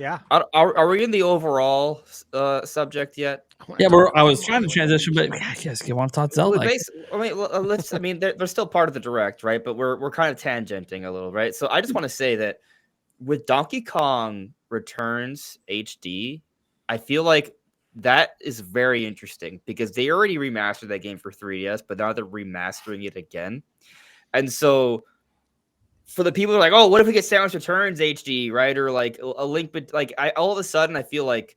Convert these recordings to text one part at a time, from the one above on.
Yeah. Are we in the overall subject yet? Yeah, I was trying to transition, but I guess you want to talk Zelda. I mean, they're still part of the direct, right? But we're kind of tangenting a little, right? So I just want to say that with Donkey Kong Returns HD, I feel like that is very interesting because they already remastered that game for 3DS, but now they're remastering it again. And so for the people who are like, oh, what if we get Samus Returns HD, right? Or like a link, but like all of a sudden I feel like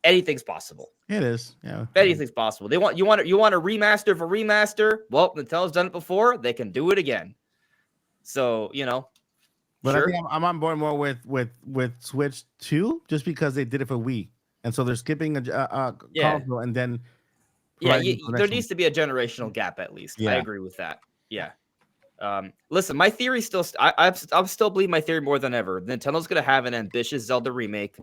anything's possible. It is. Yeah. Anything's possible. You want a remaster for remaster? Well, Nintendo's done it before. They can do it again. So, But sure. I think I'm on board more with Switch 2 just because they did it for Wii. And so they're skipping a console and then there needs to be a generational gap at least. Yeah. I agree with that. Yeah. Listen, my theory still I'm still believe my theory more than ever. Nintendo's going to have an ambitious Zelda remake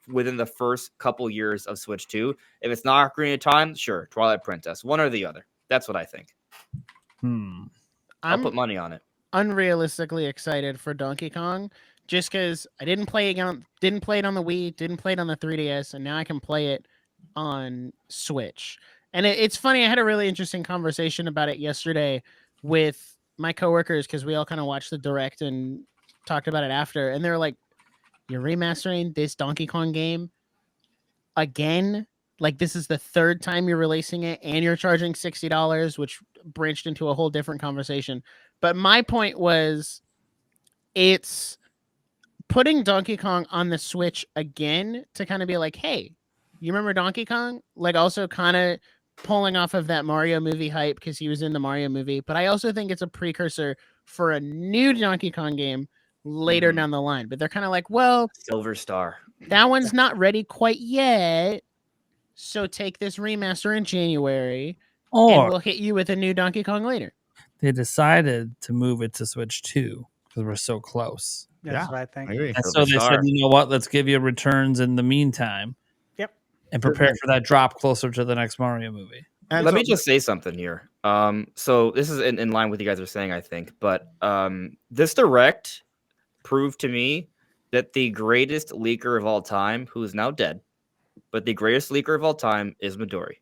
within the first couple years of Switch 2. If it's not Ocarina of Time, sure, Twilight Princess, one or the other. That's what I think. I'll put money on it. Unrealistically excited for Donkey Kong just because I didn't play it on the Wii, didn't play it on the 3DS, and now I can play it on Switch. And it's funny, I had a really interesting conversation about it yesterday with my coworkers because we all kind of watched the direct and talked about it after, and they're like, you're remastering this Donkey Kong game again? Like, this is the third time you're releasing it and you're charging $60, which branched into a whole different conversation. But my point was, it's putting Donkey Kong on the Switch again to kind of be like, hey, you remember Donkey Kong? Like, also kind of pulling off of that Mario movie hype because he was in the Mario movie. But I also think it's a precursor for a new Donkey Kong game later down the line. But they're kind of like, well, Silver Star. That one's not ready quite yet. So take this remaster in January and we'll hit you with a new Donkey Kong later. They decided to move it to Switch 2 because we're so close. That's what I think. I agree. And so they said, you know what? Let's give you returns in the meantime. Yep. And prepare for that drop closer to the next Mario movie. And Let me just say something here. So this is in line with what you guys are saying, I think. But this direct proved to me that the greatest leaker of all time, who is now dead, but the greatest leaker of all time is Midori.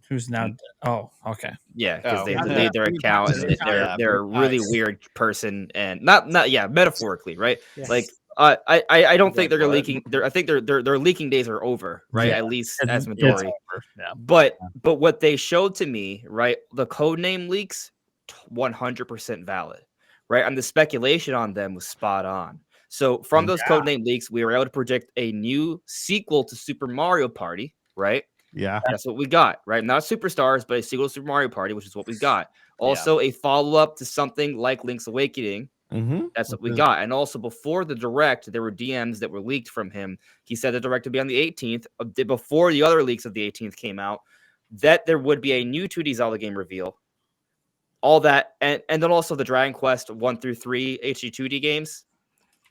Who's now dead? Oh, okay. Yeah, because they deleted their account and they're a really weird person, and not metaphorically, right? Yes. Like I don't think they're leaking. I think their leaking days are over, right? At least as Midori. Yeah. But what they showed to me, right? The codename leaks, 100% valid, right? And the speculation on them was spot on. So from those codename leaks, we were able to predict a new sequel to Super Mario Party, right? Yeah. That's what we got, right? Not Superstars, but a sequel to Super Mario Party, which is what we got. Also, a follow-up to something like Link's Awakening. That's what we got. And also, before the direct, there were DMs that were leaked from him. He said the direct would be on the 18th, before the other leaks of the 18th came out, that there would be a new 2D Zelda game reveal. All that, and then also the Dragon Quest 1 through 3 HD 2D games.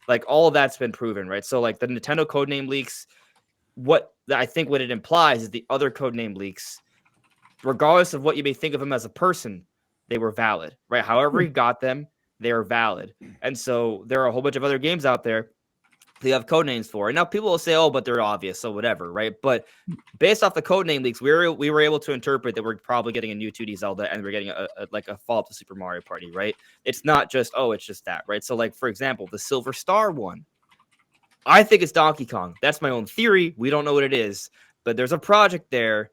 Like, all of that's been proven, right? So, like, the Nintendo codename leaks, what it implies is the other codename leaks, regardless of what you may think of him as a person, they were valid, right? However he got them, they are valid. And so there are a whole bunch of other games out there they have codenames for. And now people will say, oh, but they're obvious, so whatever, right? But based off the codename leaks, we were able to interpret that we're probably getting a new 2D Zelda and we're getting a follow-up to Super Mario Party, right? It's not just, it's just that, right? So, like, for example, the Silver Star one, I think it's Donkey Kong. That's my own theory. We don't know what it is, but there's a project there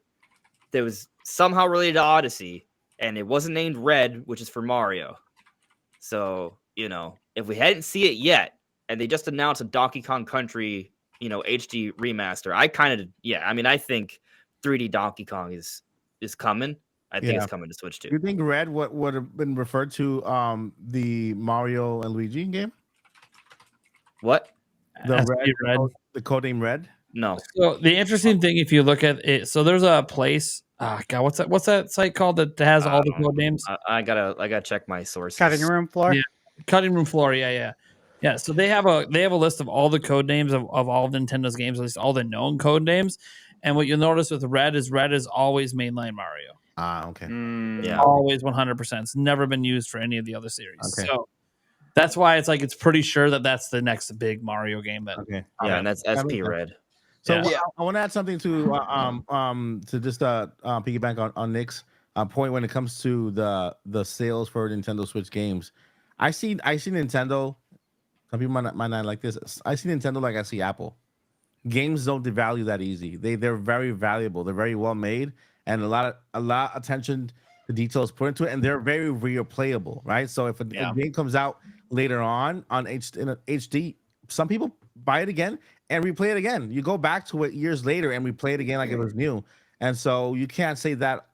that was somehow related to Odyssey, and it wasn't named Red, which is for Mario. So, if we hadn't seen it yet, and they just announced a Donkey Kong Country, HD remaster, I think 3D Donkey Kong is coming. I think it's coming to Switch too. Do you think Red would have been referred to the Mario and Luigi game? What? The codename Red? No. So the interesting thing, if you look at it, so there's a place. What's that site called that has all the code names? I gotta check my sources. Cutting Room Floor. Yeah, Cutting Room Floor. Yeah. So they have a list of all the code names of all of Nintendo's games, at least all the known code names. And what you'll notice with Red is always mainline Mario. Okay. Always 100%. It's never been used for any of the other series. Okay. So That's why it's like it's pretty sure that that's the next big Mario game. That Yeah, and that's SP Red. So Yeah. I want to add something to just piggyback on Nick's point when it comes to the sales for Nintendo Switch games. I see Nintendo. Some people might not like this. I see Nintendo like I see Apple. Games don't devalue that easy. They're very valuable. They're very well made, and a lot of attention to details put into it, and they're very replayable, right? So if a game comes out later on in HD, some people buy it again and replay it again. You go back to it years later and replay it again like it was new. And so you can't say that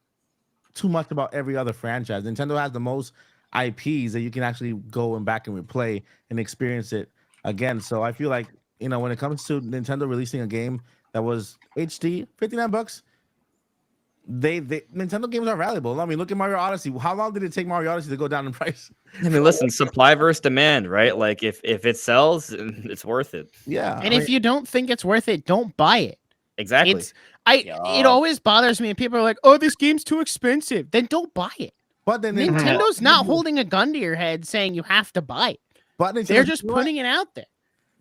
too much about every other franchise. Nintendo has the most IPs that you can actually go and back and replay and experience it again. So I feel like, when it comes to Nintendo releasing a game that was HD, $59, Nintendo games are valuable. I mean, look at Mario Odyssey. How long did it take Mario Odyssey to go down in price? I mean, listen, supply versus demand, right? Like if it sells, it's worth it. Yeah. And if you don't think it's worth it, don't buy it. Exactly. It always bothers me, and people are like, "Oh, this game's too expensive." Then don't buy it. But then Nintendo's not holding a gun to your head saying you have to buy it. But they're just putting it out there.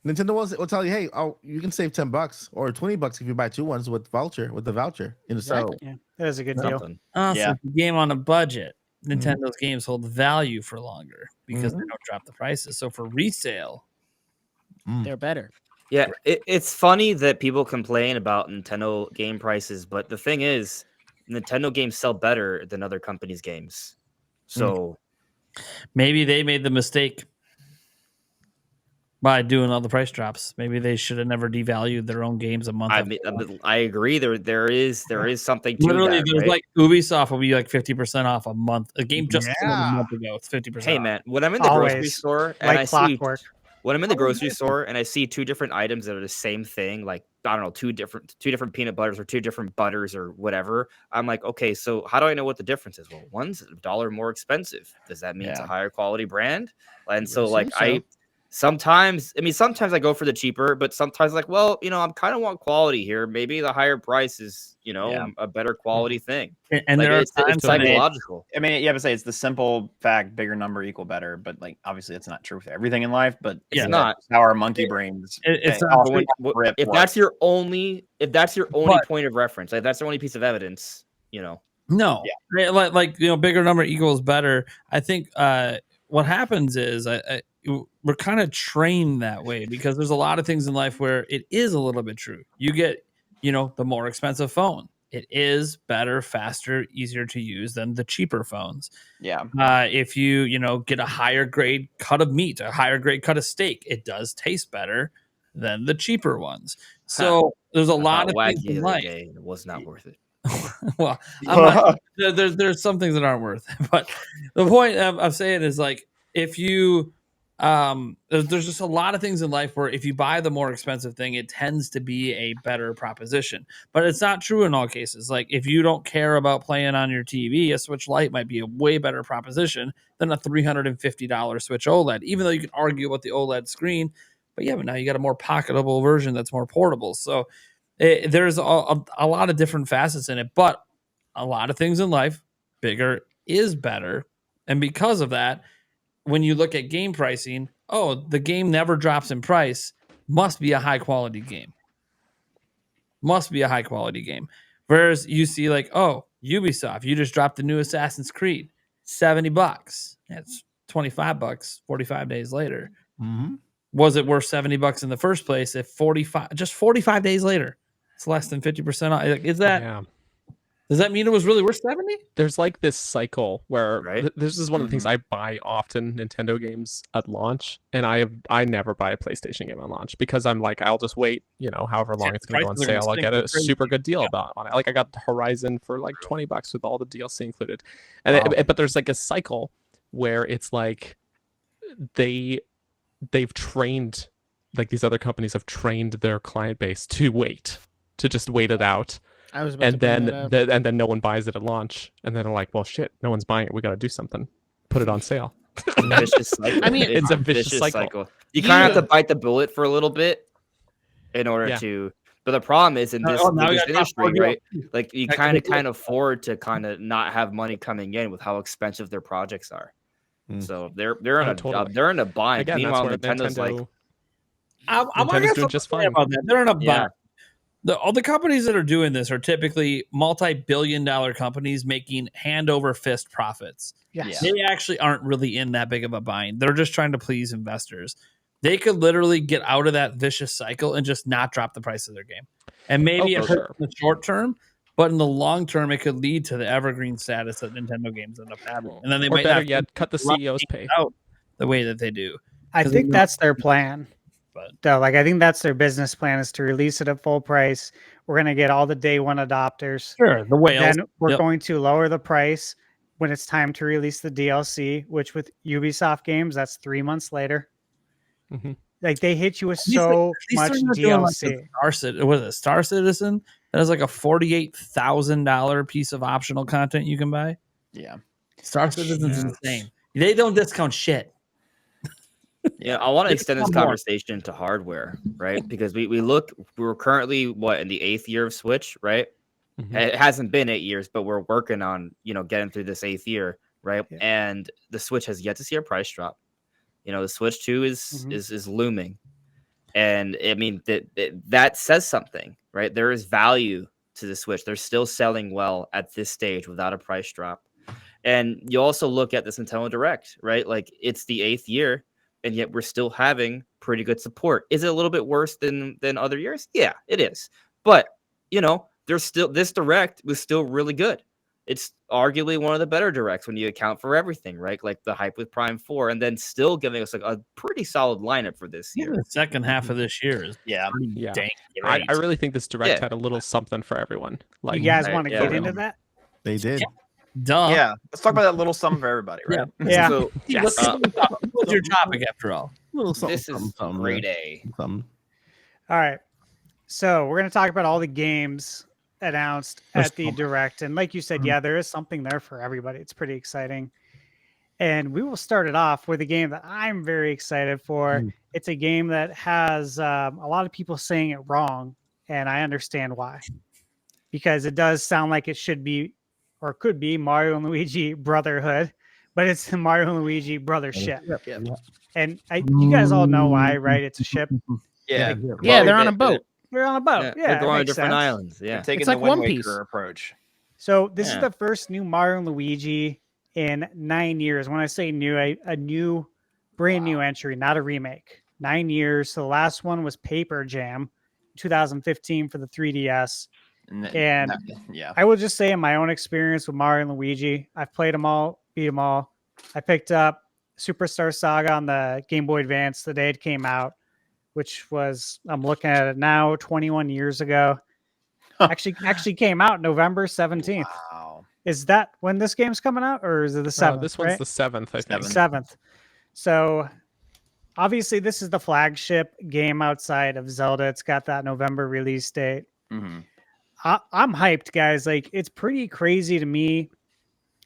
Nintendo will tell you, hey, you can save $10 or $20 if you buy 2 ones with the voucher. Exactly. Yeah, that is a good deal. So the game on a budget, Nintendo's games hold value for longer because they don't drop the prices. So for resale, they're better. Yeah, it's funny that people complain about Nintendo game prices, but the thing is, Nintendo games sell better than other companies' games. So maybe they made the mistake by doing all the price drops. Maybe they should have never devalued their own games a month. I agree. There is something to literally. That, there's right? like Ubisoft will be like 50% off a month. A game just sold a month ago. It's 50%. Hey man, when I'm in the grocery store and I see when I'm in the grocery store and I see 2 different items that are the same thing, like I don't know, two different peanut butters or 2 different butters or whatever, I'm like, okay, so how do I know what the difference is? Well, one's $1 more expensive. Does that mean it's a higher quality brand? And so like sometimes I go for the cheaper, but sometimes like, well, I kind of want quality here. Maybe the higher price is, a better quality thing. And like, there it's psychological. You have to say it's the simple fact, bigger number equal better, but like obviously it's not true for everything in life, but it's not how our monkey brains. It's not. If that's your only point of reference, like that's the only piece of evidence, No. Like bigger number equals better. I think what happens is we're kind of trained that way because there's a lot of things in life where it is a little bit true. You get, the more expensive phone. It is better, faster, easier to use than the cheaper phones. Yeah. If you, get a higher grade cut of meat, a higher grade cut of steak, it does taste better than the cheaper ones. So there's a lot of things in life. It was not worth it. Well, there's some things that aren't worth it, but the point of saying is like if you there's just a lot of things in life where if you buy the more expensive thing, it tends to be a better proposition, but it's not true in all cases. Like if you don't care about playing on your TV, a Switch Lite might be a way better proposition than a $350 Switch OLED, even though you can argue about the OLED screen, but now you got a more pocketable version that's more portable. So there's a lot of different facets in it, but a lot of things in life, bigger is better. And because of that, when you look at game pricing, the game never drops in price, must be a high quality game. Whereas you see like, Ubisoft, you just dropped the new Assassin's Creed, $70. It's $25, 45 days later. Mm-hmm. Was it worth $70 in the first place? If 45 days later, it's less than 50% off. Is that? Yeah. Does that mean it was really worth 70? There's like this cycle where this is one of the things Mm-hmm. I buy often Nintendo games at launch, and I never buy a PlayStation game on launch because I'm like, I'll just wait, however long it's going to go on sale. I'll get a super good deal on it. Like I got Horizon for like $20 with all the DLC included. And but there's like a cycle where it's like they've trained, like these other companies have trained their client base to just wait it out. And then no one buys it at launch, and then they're like, well, shit, no one's buying it. We got to do something. Put it on sale. Vicious cycle. I mean, it's a vicious cycle. You kind of have to bite the bullet for a little bit in order to. But the problem is in this industry, right? Like you can't afford to kind of not have money coming in with how expensive their projects are. So they're in a totally. they're in a bind. Again, Meanwhile, that's where Nintendo's like, Nintendo's doing just fine about that. They're in a yeah. all the companies that are doing this are typically multi-billion-dollar companies making hand over fist profits. Yes. They actually aren't really in that big of a bind. They're just trying to please investors. They could literally get out of that vicious cycle and just not drop the price of their game. And maybe it hurts in the short term, but in the long term, it could lead to the evergreen status that Nintendo games end up having. And then they might better not yet, cut the CEO's pay out the way that they do. I think that's their plan. But though, like I think that's their business plan is to release it at full price. We're gonna get all the day one adopters. Sure, the whales. Then we're going to lower the price when it's time to release the DLC, which with Ubisoft games, that's 3 months later. Like they hit you with so much DLC. Was it Star Citizen? That is like a $48,000 piece of optional content you can buy. Yeah, Star Citizen's insane. They don't discount shit. Yeah, I want to extend this conversation to hardware, right? Because we're currently in the 8th year of Switch, right? It hasn't been 8 years, but we're working on getting through this 8th year, right? Yeah. And the Switch has yet to see a price drop. The Switch 2 is looming, and I mean that says something, right? There is value to the Switch. They're still selling well at this stage without a price drop. And you also look at this Nintendo Direct, right? Like it's the 8th year. And yet we're still having pretty good support. Is it a little bit worse than other years? Yeah, it is. But there's still this Direct was still really good. It's arguably one of the better Directs when you account for everything, right? Like the hype with Prime 4, and then still giving us like a pretty solid lineup for this year. The second half of this year is dang great. I really think this Direct had a little something for everyone. Like, you guys want to get into that? They did. Duh. Yeah, let's talk about that little something for everybody, right? Yeah. So, what's your topic after all? This is grade A. All right. So we're going to talk about all the games announced at the Direct. And like you said, there is something there for everybody. It's pretty exciting. And we will start it off with a game that I'm very excited for. It's a game that has a lot of people saying it wrong. And I understand why. Because it does sound like it should be or could be Mario and Luigi Brotherhood, but it's the Mario and Luigi Brothership. And you guys all know why, right? It's a ship. Yeah, they're on a boat. They're on a boat. Yeah, they're going to different islands. Yeah, taking it's the like Wind One Piece Waker approach. So this is the first new Mario and Luigi in 9 years. When I say new, a new, brand new entry, not a remake. 9 years. So the last one was Paper Jam, 2015 for the 3DS. And I will just say in my own experience with Mario and Luigi, I've played them all, beat them all. I picked up Superstar Saga on the Game Boy Advance the day it came out, which was, I'm looking at it now, 21 years ago. Actually came out November 17th. Wow. Is that when this game's coming out, or is it the 7th? This one's the 7th, I think. 7th. So obviously this is the flagship game outside of Zelda. It's got that November release date. I'm hyped, guys. Like, it's pretty crazy to me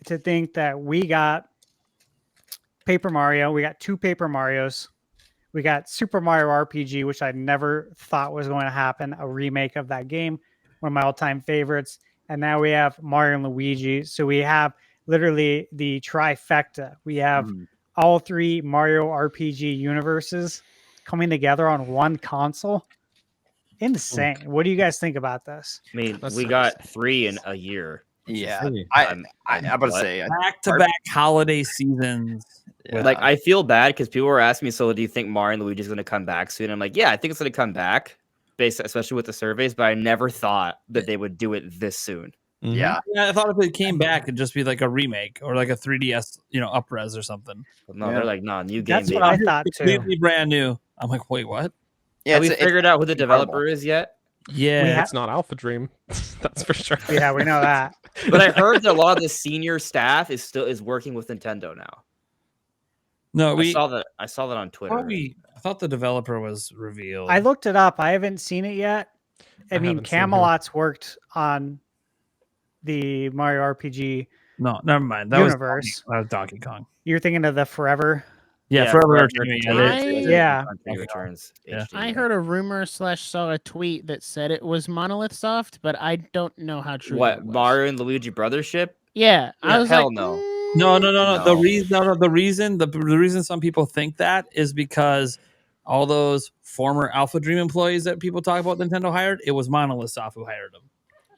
to think that we got Paper Mario. We got 2 Paper Marios. We got Super Mario RPG, which I never thought was going to happen, a remake of that game, one of my all-time favorites. And now we have Mario and Luigi. So we have literally the trifecta. We have all 3 Mario RPG universes coming together on one console. Insane. What do you guys think about this? I mean, we got 3 in a year. Yeah, I'm about to say back-to-back holiday seasons. Like, I feel bad because people were asking me, so do you think Mario and Luigi is going to come back soon? I'm like, yeah, I think it's going to come back, especially with the surveys, but I never thought that they would do it this soon. Yeah, I thought if it came back, it'd just be like a remake or like a 3DS, up-res or something. But no, they're like, new game. That's what I thought too. Completely brand new. I'm like, wait, what? Yeah, have we figured out who the developer is yet? Yeah, it's not Alpha Dream. That's for sure. Yeah, we know that. But I heard that a lot of the senior staff is working with Nintendo now. No, I saw that on Twitter. I thought the developer was revealed. I looked it up. I haven't seen it yet. I mean, Camelot's worked on the Mario RPG. No, never mind. That universe. Was Donkey Kong. You're thinking of the Forever. Yeah, Forever. Yeah. I heard a rumor / saw a tweet that said it was Monolith Soft, but I don't know how true. What, Mario and Luigi Brothership? Yeah, I was hell like, no. No. The reason some people think that is because all those former Alpha Dream employees that people talk about Nintendo hired, it was Monolith Soft who hired them.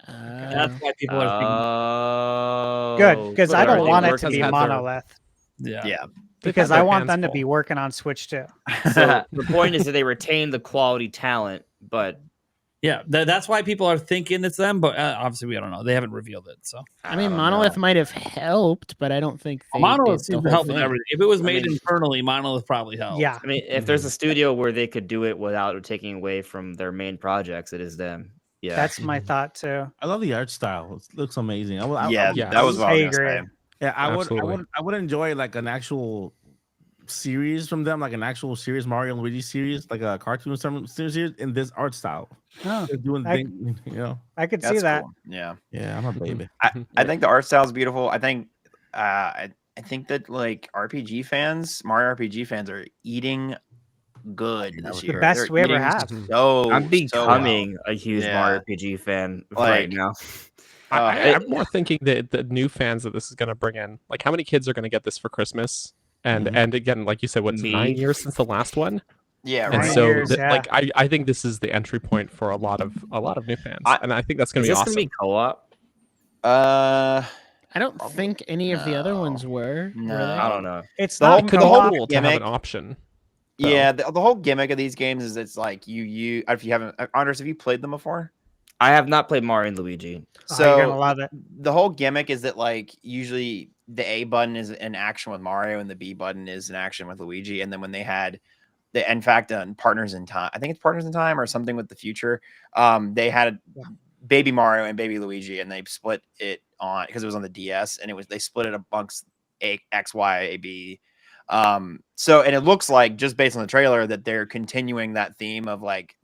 That's why people are thinking. Good, because I don't want it Work to has be had Monolith. Yeah. Because their I want hands them to full. be working on Switch too. So the point is that they retain the quality talent, but Yeah, that's why people are thinking it's them, but obviously we don't know. They haven't revealed it, so I mean, don't Monolith know. might have helped, but I don't think they Monolith did seems the to whole help with thing. everything. If it was made mean- internally, Monolith probably helped. Yeah. I mean, if there's a studio where they could do it without taking away from their main projects, it is them. Yeah, That's my thought too. I love the art style. It looks amazing. I would, Yeah, Yes. that was what I I was gonna agree. say. yeah, Absolutely. I would enjoy like an actual series from them, like an actual series, Mario and Luigi series, like a cartoon series in this art style. Oh, They're doing I- things, you know. I could see That's that. cool. Yeah. Yeah, I'm a baby. I think the art style is beautiful. I think I think that like RPG fans, Mario RPG fans are eating good this The year. best They're we ever eating have. So I'm so becoming a huge Yeah. Mario RPG fan right Like- now. I'm more thinking that the new fans that this is going to bring in, like how many kids are going to get this for Christmas? And Mhm. and again, like you said, what's Me. 9 years since the last one? yeah, And Nine right. so years, that, yeah. like I think this is the entry point for a lot of new fans. And I think that's going Is to be this awesome. gonna be co-op? I don't think any of the other ones were. No. Were they? I don't know. It's The not whole- It could the be whole cool to have an gimmick- option. though. Yeah, the whole gimmick of these games is it's like you if you haven't Anders, have you played them before? I have not played Mario and Luigi. Oh, So you're gonna love it. the whole gimmick is that like usually the A button is an action with Mario and the B button is an action with Luigi. And then when they had in fact Partners in Time, I think it's Partners in Time or something with the future. They had Baby Mario and Baby Luigi, and they split it on because it was on the DS, and they split it amongst X, Y, A, B. So and it looks like just based on the trailer that they're continuing that theme of like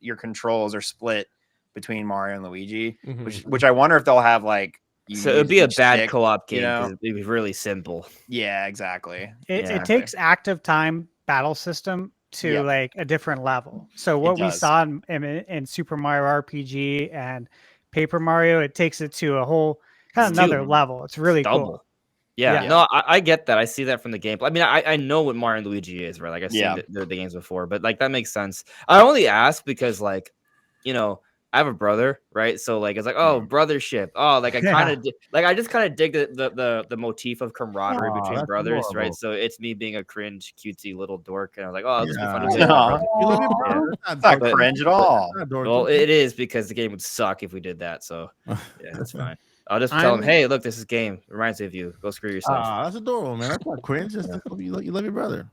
your controls are split between Mario and Luigi, Mhm. which I wonder if they'll have like So it'd be a each bad stick, co-op game you know? because it'd be really simple. Yeah, exactly. It Yeah. takes active time battle system to Yeah. like a different level. So what we does. saw in Super Mario RPG and Paper Mario, it takes it to a whole kind of It's another two. level. It's really Double. cool. Yeah, Yeah. no, I get that. I see that from the gameplay. I mean, I know what Mario and Luigi is, right? Like I've seen Yeah. the games before, but like that makes sense. I only ask because like, you know, I have a brother, right? So like it's like, oh, brothership. Oh, like I kind of I just kind of dig the motif of camaraderie Aw, between that's brothers, adorable. right? So it's me being a cringe, cutesy little dork, and I'm like, oh, this would be fun to Yeah. play with my Aw. brother. You love your Yeah. brother? It's not But- cringe at all. Well, it is because the game would suck if we did that. So yeah, that's fine. I'll just tell him, I'm- hey, look, this is game. Reminds me of you. Go screw yourself. That's adorable, man. That's not cringe. It's just, you love your brother.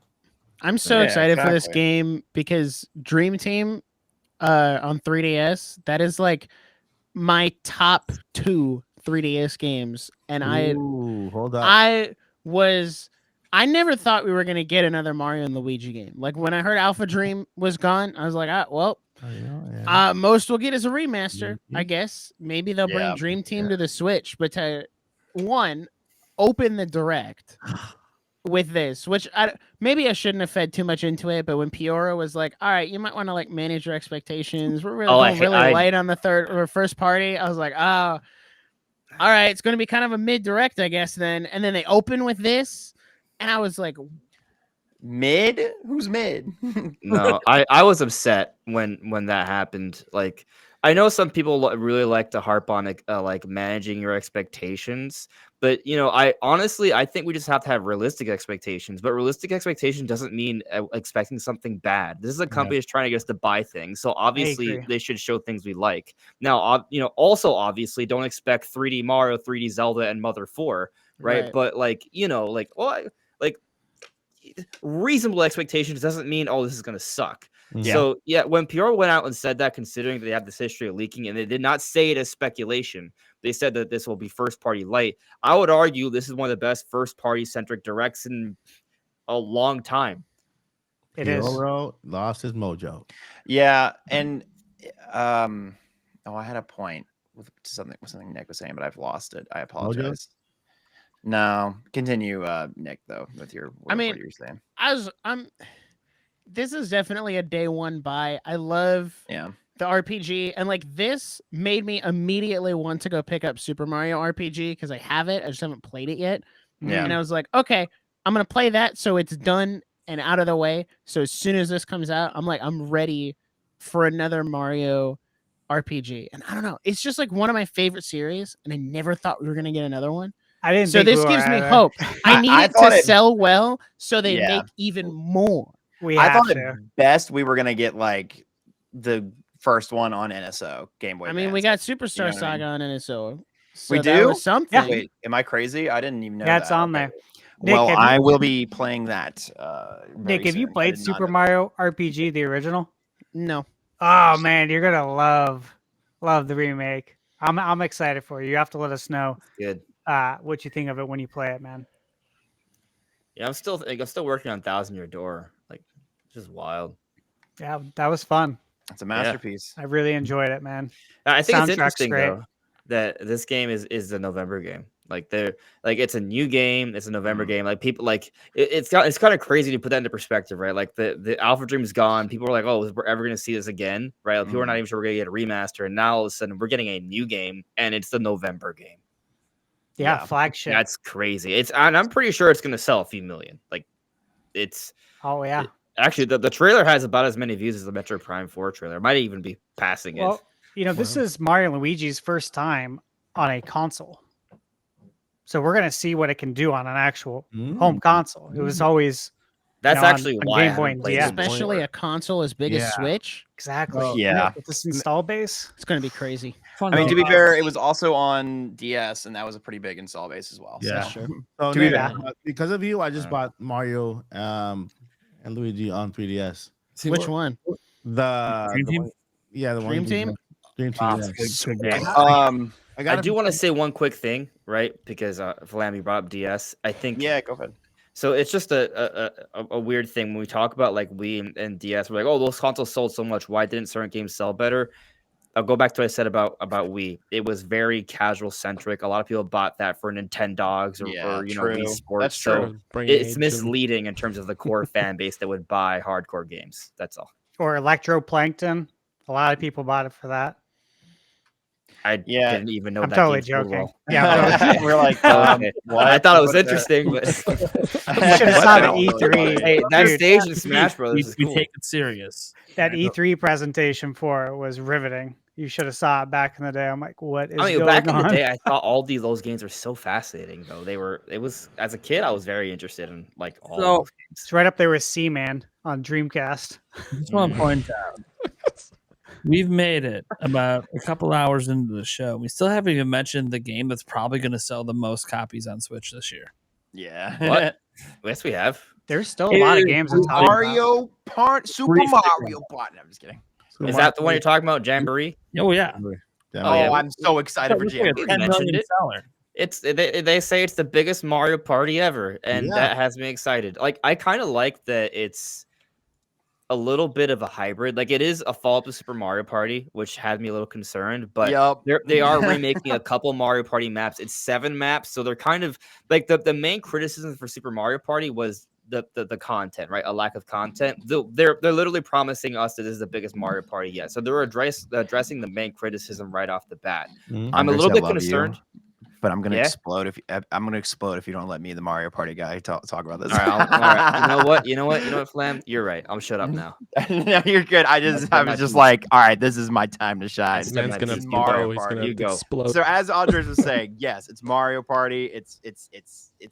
I'm so Yeah, excited for this exactly. game because Dream Team on 3DS, that is like my top 2 3DS games. And Ooh, hold up. I never thought we were going to get another Mario and Luigi game. Like when I heard Alpha Dream was gone, I was like, well, most we'll get is a remaster, I guess. Maybe they'll bring Yeah. Dream Team to the Switch, but to open the direct with this, which maybe I shouldn't have fed too much into it, but when Piora was like, all right, you might want to like manage your expectations. We're really going light on the third or first party. I was like, oh, all right, it's going to be kind of a mid direct, I guess then. And then they open with this, and I was like, Mid? Who's mid? No, I was upset when that happened. Like, I know some people really like to harp on like managing your expectations, but you know, I think we just have to have realistic expectations. But realistic expectation doesn't mean expecting something bad. This is a company that's trying to get us to buy things, so obviously agree. they should show things we like. Now, you know, also obviously don't expect 3D Mario, 3D Zelda, and Mother 4, right? But like, you know, like reasonable expectations doesn't mean this is gonna suck. Yeah. So yeah, when Pure went out and said that, considering that they have this history of leaking, and they did not say it as speculation, they said that this will be first party light. I would argue this is one of the best first party centric directs in a long time. It is. Pioro lost his mojo. Yeah, and I had a point with something Nick was saying, but I've lost it. I apologize. No, continue, Nick. Though with your, what you were saying. This is definitely a day one buy. I love the RPG, and like this made me immediately want to go pick up Super Mario RPG because I have it. I just haven't played it yet. Yeah. And I was like, okay, I'm gonna play that so it's done and out of the way. So as soon as this comes out, I'm ready for another Mario RPG. And I don't know, it's just like one of my favorite series, and I never thought we were gonna get another one. I didn't So think we this were gives me either. hope. I need it thought to sell well so they Yeah. make even more. I thought at best we were gonna get like the first one on NSO Game Boy. I mean, we got Superstar Saga on NSO. So we that do was something. Yeah. Wait, am I crazy? I didn't even know. Yeah, it's that. on there. Well, Nick, I will be playing that. Nick, have you soon. played Super Mario RPG, the original? No. Oh man, you're gonna love the remake. I'm excited for you. You have to let us know Good. what you think of it when you play it, man. Yeah, I'm still working on Thousand Year Door. Like, it's just wild. Yeah, that was fun. It's a masterpiece. I really enjoyed it, man. I think it's Soundtrack's interesting great. though that this game is the November game. Like it's a new game. It's a November game. Like people like it's kind of crazy to put that into perspective, right? Like the Alpha Dream's gone. People are like, oh, we're ever gonna see this again, right? Like, people are not even sure we're gonna get a remaster, and now all of a sudden we're getting a new game, and it's the November game. Yeah, flagship. That's crazy. And I'm pretty sure it's gonna sell a few million. Like it's. Oh yeah. Actually, the trailer has about as many views as the Metro Prime 4 trailer. It might even be passing it. Well, this is Mario and Luigi's first time on a console. So we're gonna see what it can do on an actual home console. It was always that's actually on why Game Boy and DS. Especially a console as big as Switch. Exactly. Well, yeah. With this install base, it's gonna be crazy. I mean, to be fair, it was also on DS, and that was a pretty big install base as well. Yeah, So. So To be Nick, fair. because of you, I just bought Mario and Luigi on 3DS. Which one? The Dream Team? one- yeah, the Dream one Team? Dream Team. Yeah. I do want to say one quick thing, right? Because Flam, brought up DS. I think go ahead. So it's just a weird thing when we talk about like Wii and DS. We're like, oh, those consoles sold so much. Why didn't certain games sell better? I'll go back to what I said about Wii. It was very casual centric. A lot of people bought that for Nintendogs or Wii Sports. That's so true. it's misleading in terms of the core fan base that would buy hardcore games. That's all. or Electroplankton. A lot of people bought it for that. I didn't even know I'm that totally game sold joking. well. Yeah, we're like, Okay. what? I thought it was What's interesting, but you should have saw the E3. hey, that Dude, stage in Smash Brothers is we cool. take it serious. that E3 presentation for it was riveting. You should have saw it back in the day. I'm like, what is I mean, going back on? in the day, I thought all those games were so fascinating, though. It was as a kid, I was very interested in like all of those games. It's right up there with Seaman on Dreamcast. I just want to point out we've made it about a couple hours into the show. We still haven't even mentioned the game that's probably going to sell the most copies on Switch this year. Yeah. What? Yes, we have. There's still a lot of games to talk about. Mario Super Mario Party. I'm just kidding. Is that the one you're talking about, Jamboree? Oh yeah. Oh, I'm so excited for Jamboree. Mentioned it. They say it's the biggest Mario Party ever, and that has me excited. Like I kind of like that it's a little bit of a hybrid. Like it is a follow-up to Super Mario Party, which had me a little concerned, but they are remaking a couple Mario Party maps. It's 7 maps, so they're kind of like the main criticism for Super Mario Party was the content, right? A lack of content. They're literally promising us that this is the biggest Mario Party yet. So they're addressing the main criticism right off the bat. I'm a little bit concerned. But I'm gonna explode if you don't let me, the Mario Party guy, talk about this. All right. You know what, Flam? You're right. I'll shut up now. No, you're good. I was just like, all right, this is my time to shine. This man's gonna Mario He's Party. gonna explode. So as Andres was saying, yes, it's Mario Party. It's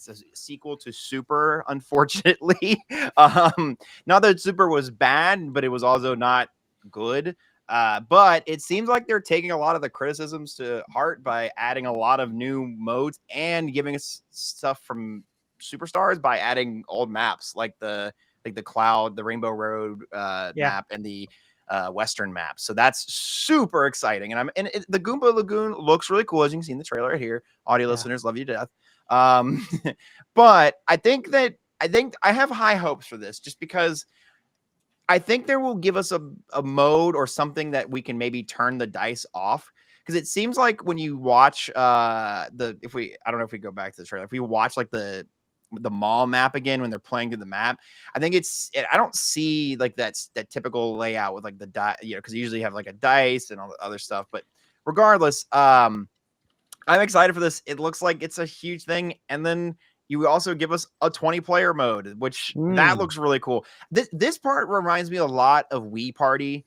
a sequel to Super, unfortunately. Not that Super was bad, but it was also not good. But it seems like they're taking a lot of the criticisms to heart by adding a lot of new modes and giving us stuff from Superstars by adding old maps like the Cloud, the Rainbow Road map, and the Western map. So that's super exciting. And the Goomba Lagoon looks really cool, as you can see in the trailer right here. Audio listeners, love you to death. But I think I have high hopes for this, just because I think there will give us a mode or something that we can maybe turn the dice off. Because it seems like when you watch I don't know if we go back to the trailer, if we watch like the mall map again when they're playing through the map, I think I don't see like that typical layout with like the die, because you usually have like a dice and all the other stuff. But regardless, I'm excited for this. It looks like it's a huge thing. And then you also give us a 20-player mode, which that looks really cool. This part reminds me a lot of Wii Party,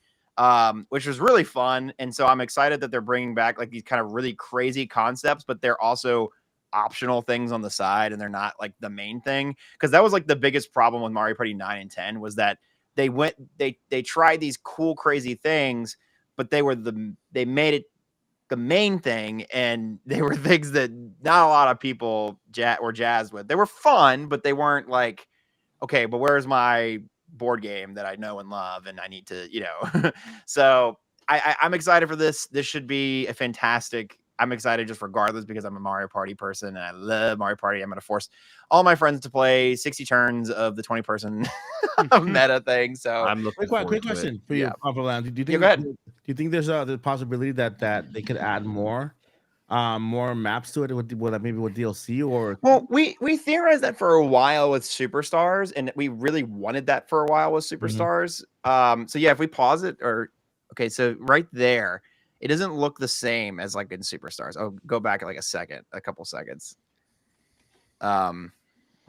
which was really fun. And so I'm excited that they're bringing back like these kind of really crazy concepts, but they're also optional things on the side and they're not like the main thing. Because that was like the biggest problem with Mario Party 9 and 10 was that they tried these cool, crazy things, but they made it the main thing, and they were things that not a lot of people were jazzed with. They were fun, but they weren't like, okay, but where's my board game that I know and love, and I need to, So I'm excited for this. This should be a fantastic. I'm excited just regardless because I'm a Mario Party person and I love Mario Party. I'm going to force all my friends to play 60 turns of the 20-person meta thing. So I'm looking quick question for you, Papa. Do you think? go ahead. Do you think there's the possibility that they could add more maps to it with maybe with DLC or? Well, we theorized that for a while with Superstars, and we really wanted that for a while with Superstars. So yeah, if we pause it okay, so right there, it doesn't look the same as like in Superstars. I'll go back like a couple seconds.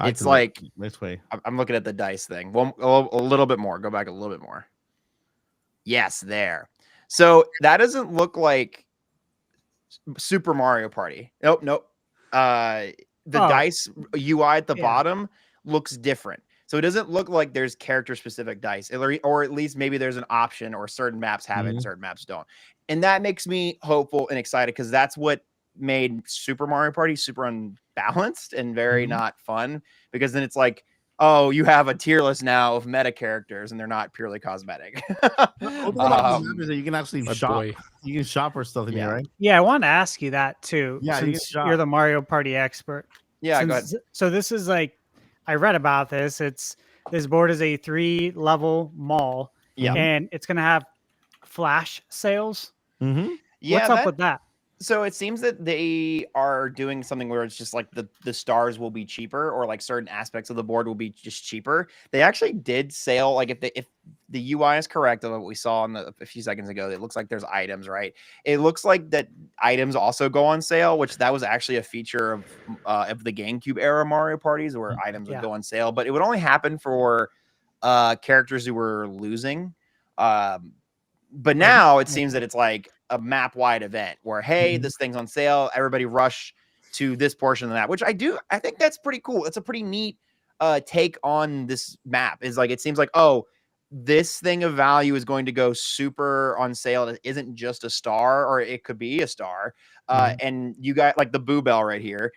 It's like this way. I'm looking at the dice thing. Well, a little bit more. Go back a little bit more. Yes, there. So that doesn't look like Super Mario Party. Nope. The dice UI at the bottom looks different. So it doesn't look like there's character specific dice, or at least maybe there's an option, or certain maps have it and certain maps don't. And that makes me hopeful and excited because that's what made Super Mario Party super unbalanced and very not fun, because then it's like, oh, you have a tier list now of meta characters and they're not purely cosmetic. You can actually shop. You can shop for stuff in here, right? Yeah, I want to ask you that too. Yeah, since you're the Mario Party expert. Yeah, go ahead. So this is like, I read about this. This board is a 3-level mall. Yeah, and it's gonna have flash sales. Yeah, what's up with that? So it seems that they are doing something where it's just like the stars will be cheaper, or like certain aspects of the board will be just cheaper. They actually did sale, like if the UI is correct of what we saw a few seconds ago, it looks like there's items, right? It looks like that items also go on sale, which that was actually a feature of the GameCube era Mario parties where items would go on sale, but it would only happen for characters who were losing. But now it seems that it's like a map wide event where, hey, this thing's on sale. Everybody rush to this portion of the map, which I think that's pretty cool. It's a pretty neat take on this map. Is like, it seems like, oh, this thing of value is going to go super on sale. It isn't just a star, or it could be a star. And you got like the Boo Bell right here.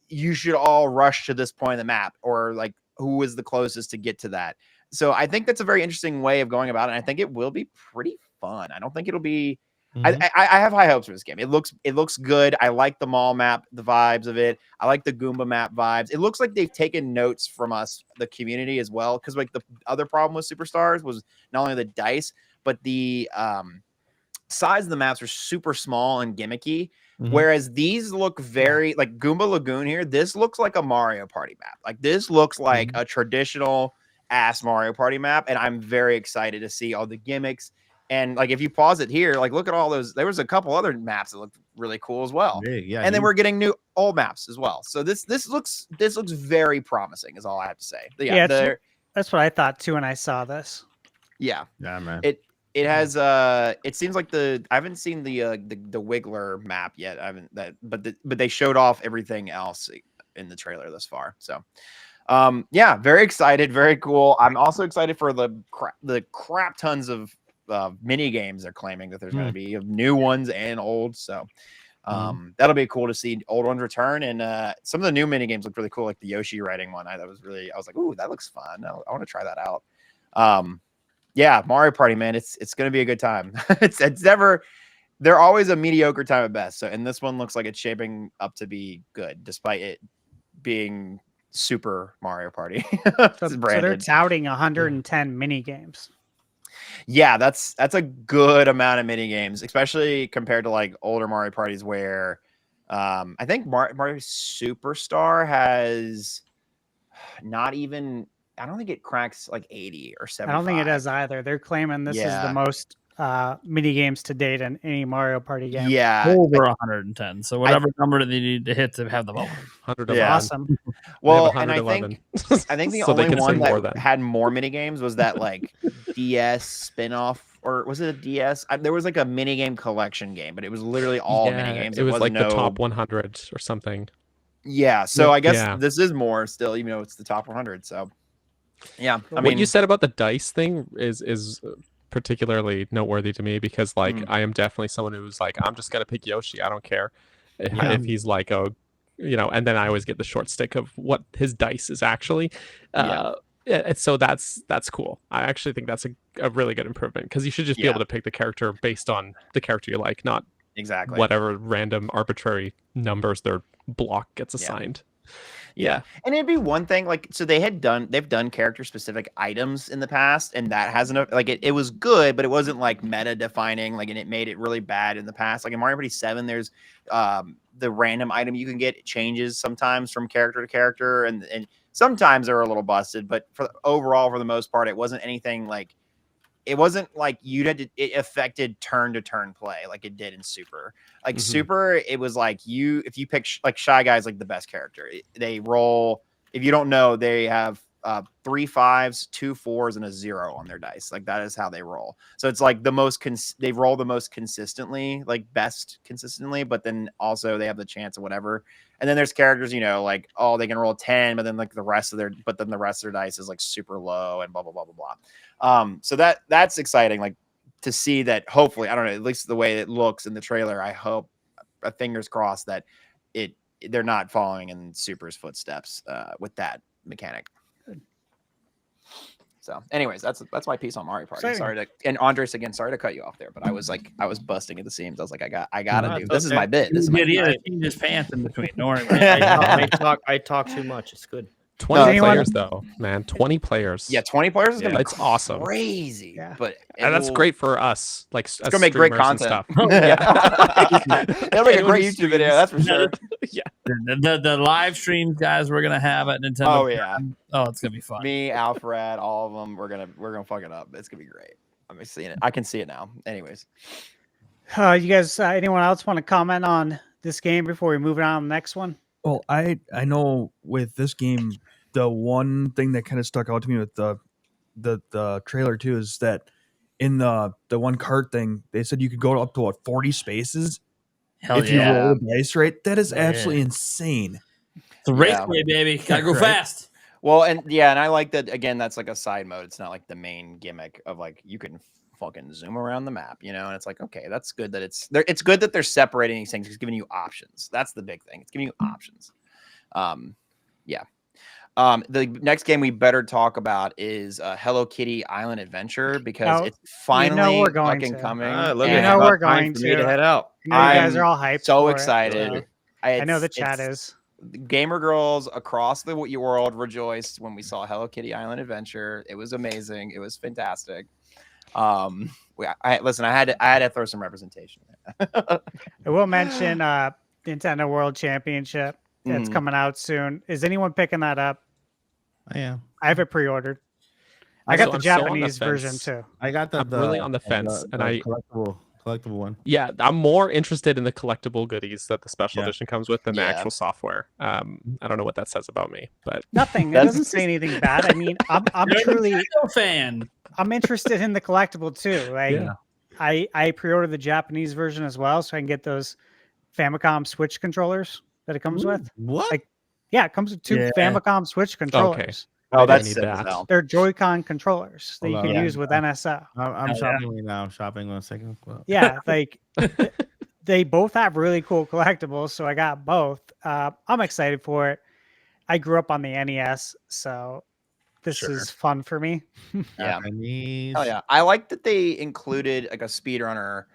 You should all rush to this point of the map, or like who is the closest to get to that. So I think that's a very interesting way of going about it. And I think it will be pretty fun. I don't think it'll be. I have high hopes for this game. It looks good. I like the mall map, the vibes of it. I like the Goomba map vibes. It looks like they've taken notes from us, the community, as well. Because like the other problem with Superstars was not only the dice, but the size of the maps are super small and gimmicky. Whereas these look very like Goomba Lagoon here. This looks like a Mario Party map. Like this looks like a traditional ass Mario Party map, and I'm very excited to see all the gimmicks. And like if you pause it here, like look at all those. There was a couple other maps that looked really cool as well. Yeah, and then we're getting new old maps as well. So this looks very promising, is all I have to say. But yeah, that's what I thought too when I saw this. Yeah, man. It has it seems like I haven't seen the Wiggler map yet. But they showed off everything else in the trailer thus far. So yeah, very excited, very cool. I'm also excited for the crap tons of mini games they're claiming that there's going to be, of new ones and old. So that'll be cool to see old ones return. And some of the new mini games look really cool, like the Yoshi riding one. I was like, ooh, that looks fun. I want to try that out. Yeah, Mario Party, man, it's going to be a good time. They're always a mediocre time at best. So, and this one looks like it's shaping up to be good, despite it being Super Mario Party. So they're touting 110 mini games. Yeah, that's a good amount of mini games, especially compared to like older Mario parties where I think Mario Superstar has not even. I don't think it cracks like 80 or 70. I don't think it does either. They're claiming this is the most mini games to date in any Mario Party game. Yeah, over 110. So whatever number they need to hit to have them over. 100 Yeah. Awesome. Well, and I think the so only one that more had more mini games was that like DS spinoff, or was it a DS? There was like a mini game collection game, but it was literally all mini games. It was like no... the top 100 or something. Yeah, so I guess this is more still, even though it's the top 100. So yeah, I mean, what you said about the dice thing is particularly noteworthy to me, because like I am definitely someone who's like, I'm just gonna pick Yoshi. I don't care if he's like a, and then I always get the short stick of what his dice is actually. So that's cool. I actually think that's a really good improvement, because you should just be able to pick the character based on the character you like, not exactly whatever random arbitrary numbers their block gets assigned. Yeah. And it'd be one thing, like, so they've done character specific items in the past, and that hasn't, like, it was good, but it wasn't like meta defining, like, and it made it really bad in the past. Like in Mario Party 7, there's the random item you can get changes sometimes from character to character, and sometimes they're a little busted, but overall, for the most part, it wasn't anything like, it wasn't like it affected turn to turn play like it did in Super. Like Super, it was like if you pick like Shy Guy's like the best character. They roll, if you don't know, they have 3 5s, 2 4s, and a 0 on their dice. Like that is how they roll. So it's like they roll the most consistently, like best consistently, but then also they have the chance of whatever. And then there's characters, like, oh, they can roll 10, but then like the rest of their dice is like super low and blah blah blah blah blah. So that's exciting, like to see that. Hopefully, I don't know, at least the way it looks in the trailer, I hope, fingers crossed, that they're not following in Super's footsteps with that mechanic. So anyways, that's my piece on Mario Party. And Andres, again, sorry to cut you off there, but I was busting at the seams. I was like, I gotta do this. Is my bit. This is my bit. He just pants in between. Don't worry. I talk too much. It's good. 20 players though, man. 20 players. Yeah, 20 players is gonna be it's awesome. Crazy. Yeah. But that's great for us. Like, it's gonna make great content. Stuff. It'll make a great YouTube video, that's for sure. Yeah. The live streams, guys, we're gonna have at Nintendo. Oh yeah. Oh, it's gonna be fun. Me, Alfred, all of them. We're gonna fuck it up. It's gonna be great. I'm seeing it. I can see it now. Anyways. You guys, anyone else want to comment on this game before we move on to the next one? Well, I know with this game, the one thing that kind of stuck out to me with the trailer too is that in the one cart thing, they said you could go up to 40 spaces if you roll the dice right. That is absolutely insane. It's a raceway, baby. Gotta go fast. Well, and I like that. Again, that's like a side mode. It's not like the main gimmick of like you can fucking zoom around the map, and it's like, okay, that's good that it's good that they're separating these things. It's giving you options. That's the big thing. It's giving you options. The next game we better talk about is Hello Kitty Island Adventure, because it's finally fucking coming. We're going to head out. You guys are all hyped. So excited. I know the chat is. Gamer girls across the world rejoiced when we saw Hello Kitty Island Adventure. It was amazing. It was fantastic. Listen, I had to throw some representation. I will mention Nintendo World Championship. It's coming out soon. Is anyone picking that up? I am. I have it pre-ordered. I got the Japanese version too. I got I'm really on the fence, and I collectible one. Yeah, I'm more interested in the collectible goodies that the special edition comes with than the actual software. I don't know what that says about me, but nothing. That doesn't say anything bad. I mean, I'm truly a fan. I'm interested in the collectible too. Like, I pre-ordered the Japanese version as well, so I can get those Famicom Switch controllers that it comes with. What? Like, it comes with 2 Famicom Switch controllers. Okay. Oh, that's that. They're Joy-Con controllers that you can use with NSO. I'm shopping right now. I'm shopping 1 second. Yeah, like they both have really cool collectibles, so I got both. I'm excited for it. I grew up on the NES, so this is fun for me. Yeah. Oh yeah. I like that they included like a speedrunner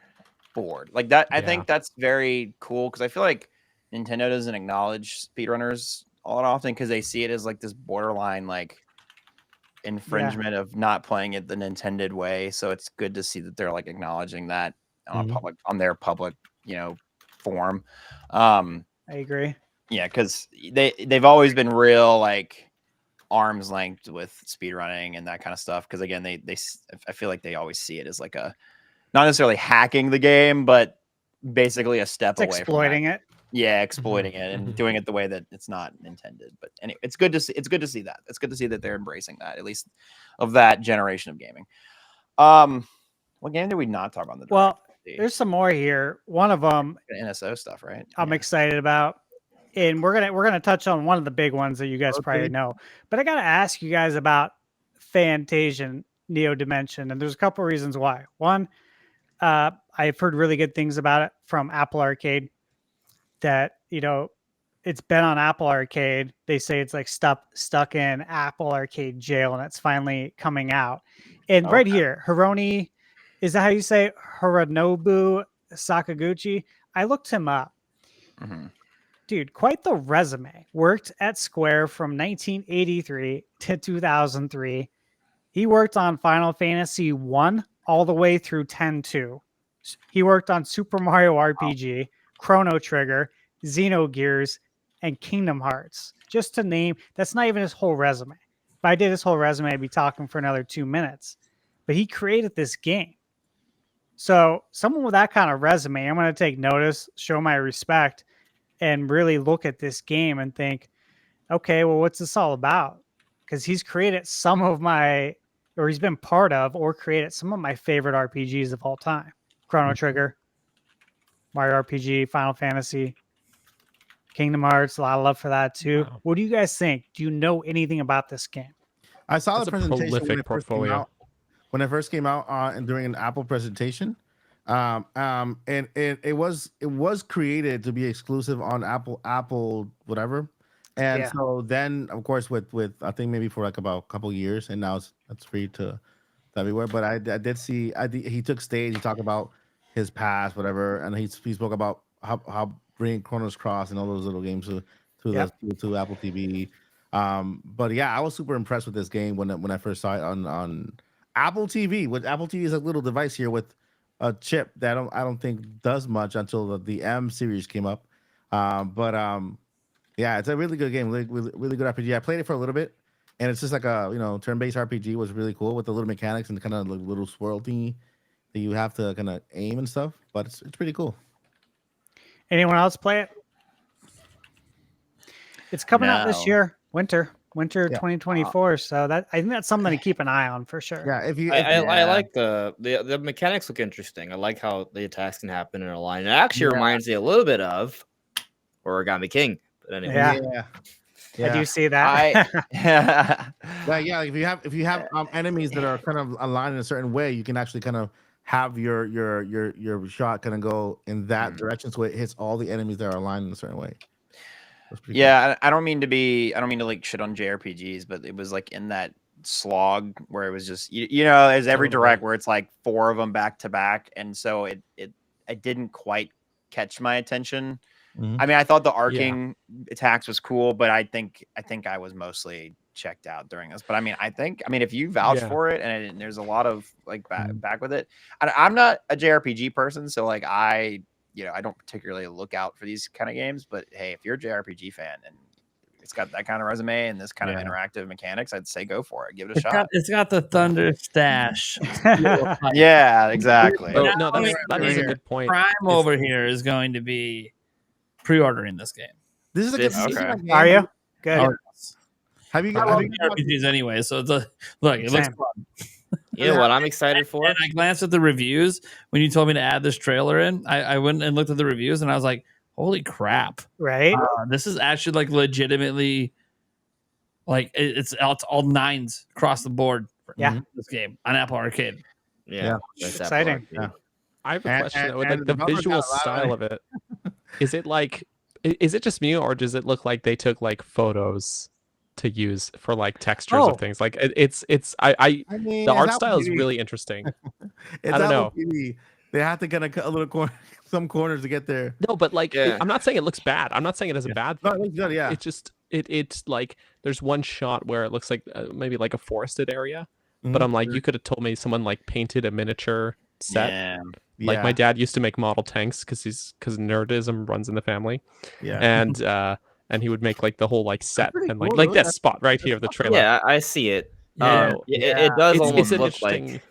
board. Like that, I think that's very cool, because I feel like Nintendo doesn't acknowledge speedrunners all that often, because they see it as like this borderline like infringement of not playing it the Nintendo way. So it's good to see that they're like acknowledging that on their public, forum. I agree. Yeah, because they've always been real like arm's length with speedrunning and that kind of stuff. Because again, I feel like they always see it as like not necessarily hacking the game, but basically a step away exploiting from it. Yeah, exploiting it and doing it the way that it's not intended. But anyway, it's good to see. It's good to see that. It's good to see that they're embracing that, at least of that generation of gaming. What game did we not talk about? Well, there's some more here. One of them, NSO stuff, right? I'm excited about, and we're gonna touch on one of the big ones that you guys probably know. But I gotta ask you guys about Fantasian Neo Dimension, and there's a couple reasons why. One, I've heard really good things about it from Apple Arcade. That it's been on Apple Arcade. They say it's like stuck in Apple Arcade jail, and it's finally coming out. And right here, Hironi, is that how you say it? Hironobu Sakaguchi? I looked him up. Dude, quite the resume. Worked at Square from 1983 to 2003. He worked on Final Fantasy 1 all the way through 10-2. He worked on Super Mario RPG, Chrono Trigger, Xenogears, and Kingdom Hearts. Just to name, that's not even his whole resume. If I did his whole resume, I'd be talking for another 2 minutes. But he created this game. So someone with that kind of resume, I'm going to take notice, show my respect, and really look at this game and think, okay, well, what's this all about? Because he's created he's been part of or created some of my favorite RPGs of all time. Chrono Trigger, Mario RPG, Final Fantasy, Kingdom Hearts, a lot of love for that too. Wow. What do you guys think? Do you know anything about this game? I saw the presentation when it first came out and during an Apple presentation. And it was created to be exclusive on Apple whatever. And so then of course with I think maybe for like about a couple of years, and now it's free to everywhere. But I did see he took stage, he talked about his past, whatever, and he spoke about how bringing Chronos Cross and all those little games to Apple TV. But yeah, I was super impressed with this game when I first saw it on Apple TV. With Apple TV is a little device here with a chip that I don't think does much until the M series came up. Yeah, it's a really good game, really good RPG. I played it for a little bit, and it's just like a turn-based RPG. Was really cool with the little mechanics and the kind of like little swirl thingy that you have to kind of aim and stuff. But it's pretty cool. Anyone else play it? It's coming out this year, winter 2024. So I think that's something to keep an eye on for sure. Yeah, I like the mechanics look interesting. I like how the attacks can happen in a line. It actually reminds me a little bit of Origami King. But anyway, I do see that. If you have enemies that are kind of aligned in a certain way, you can actually kind of have your shot kind of go in that direction, so it hits all the enemies that are aligned in a certain way. Yeah, cool. I don't mean to like shit on JRPGs, but it was like in that slog where it was just as every direct where it's like 4 of them back to back, and so it didn't quite catch my attention. I mean, I thought the arcing attacks was cool, but I think I was mostly checked out during this. But I mean, if you vouch for it, and there's a lot of like back with it. I'm not a JRPG person, so like I don't particularly look out for these kind of games. But hey, if you're a JRPG fan and it's got that kind of resume and this kind of interactive mechanics, I'd say go for it. Give it a shot. It's got the Thunder stash. Yeah, exactly. Oh, no, that is a good point. Prime over here is going to be pre-ordering this game. This is a good game. Are you? Good. Oh, have you RPGs anyway? So it's it looks fun. You know what I'm excited for? And I glanced at the reviews when you told me to add this trailer in. I went and looked at the reviews, and I was like, "Holy crap!" Right? This is actually like legitimately, like it's all 9s across the board. For this game on Apple Arcade. Yeah. It's exciting. I have a question with the visual style of it. Is it just me, or does it look like they took like photos to use for like textures of things? Like the art style is really interesting. I don't know. TV. They have to get some corners to get there. No, but like I'm not saying it looks bad. I'm not saying it has a bad thing. No, it looks good, yeah. It's just it's like there's one shot where it looks like maybe like a forested area, but I'm like, you could have told me someone like painted a miniature set. Like my dad used to make model tanks because nerdism runs in the family. And he would make like the whole like set and like that spot right here of the trailer. Yeah, I see it. It does almost look like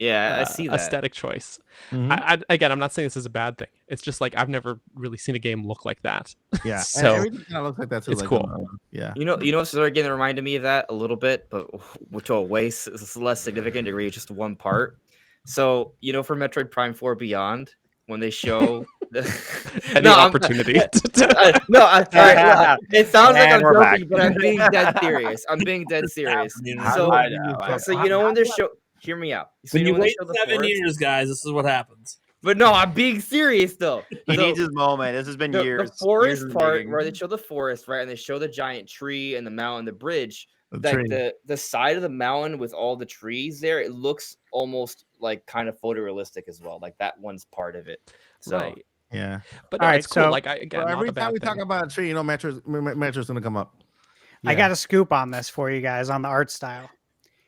Yeah, I see that. Aesthetic choice. Mhm. Again, I'm not saying this is a bad thing. It's just like I've never really seen a game look like that. Yeah, So and everything kind of looks like that too. it's like, cool. yeah. You know what's again reminded me of that a little bit, but to a way less significant degree, just one part. So for Metroid Prime 4 Beyond, when they show any opportunity. It sounds like I'm joking, but I'm being dead serious. I'm being dead serious. So when they show, hear me out. So when you when wait they show 7 years, guys, this is what happens. But no, I'm being serious though. He needs his moment. This has been years. The forest years part where they show the forest, right, and they show the giant tree and the mountain, the bridge. The side of the mountain with all the trees there, it looks almost like kind of photorealistic as well. Like that one's part of it. So right. Yeah. But no, it's cool. Like every time we talk about a tree, Metro's gonna come up. I got a scoop on this for you guys on the art style.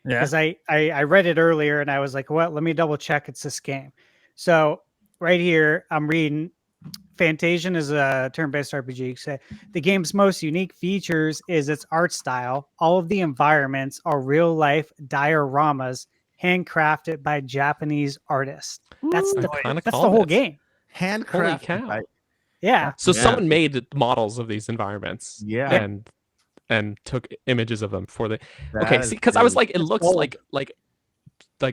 Yeah. Because I read it earlier and I was like, well, let me double check it's this game. So right here, I'm reading Fantasian is a turn-based RPG. So the game's most unique features is its art style. All of the environments are real-life dioramas handcrafted by Japanese artists. That's the whole game. Handcrafted. Yeah. So someone made models of these environments. Yeah. And took images of them for the see, because I was like, it looks like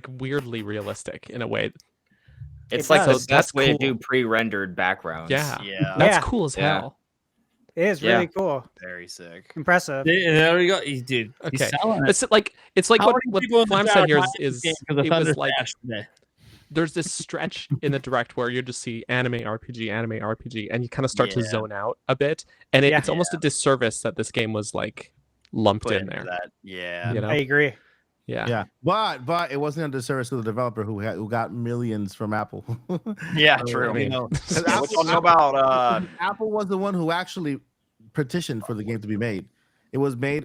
weirdly realistic in a way. It's like the best way to do pre-rendered backgrounds. Yeah. That's cool as hell. It is really cool. Very sick. Impressive. There we go. Dude. Okay. It's like what Flam said here is it was like there's this stretch in the direct where you just see anime RPG, and you kind of start to zone out a bit, and it's almost a disservice that this game was like lumped in there. Yeah, I agree. Yeah, but it wasn't a disservice to the developer who got millions from Apple. Yeah, true. Apple was the one who actually petitioned for the game to be made. It was made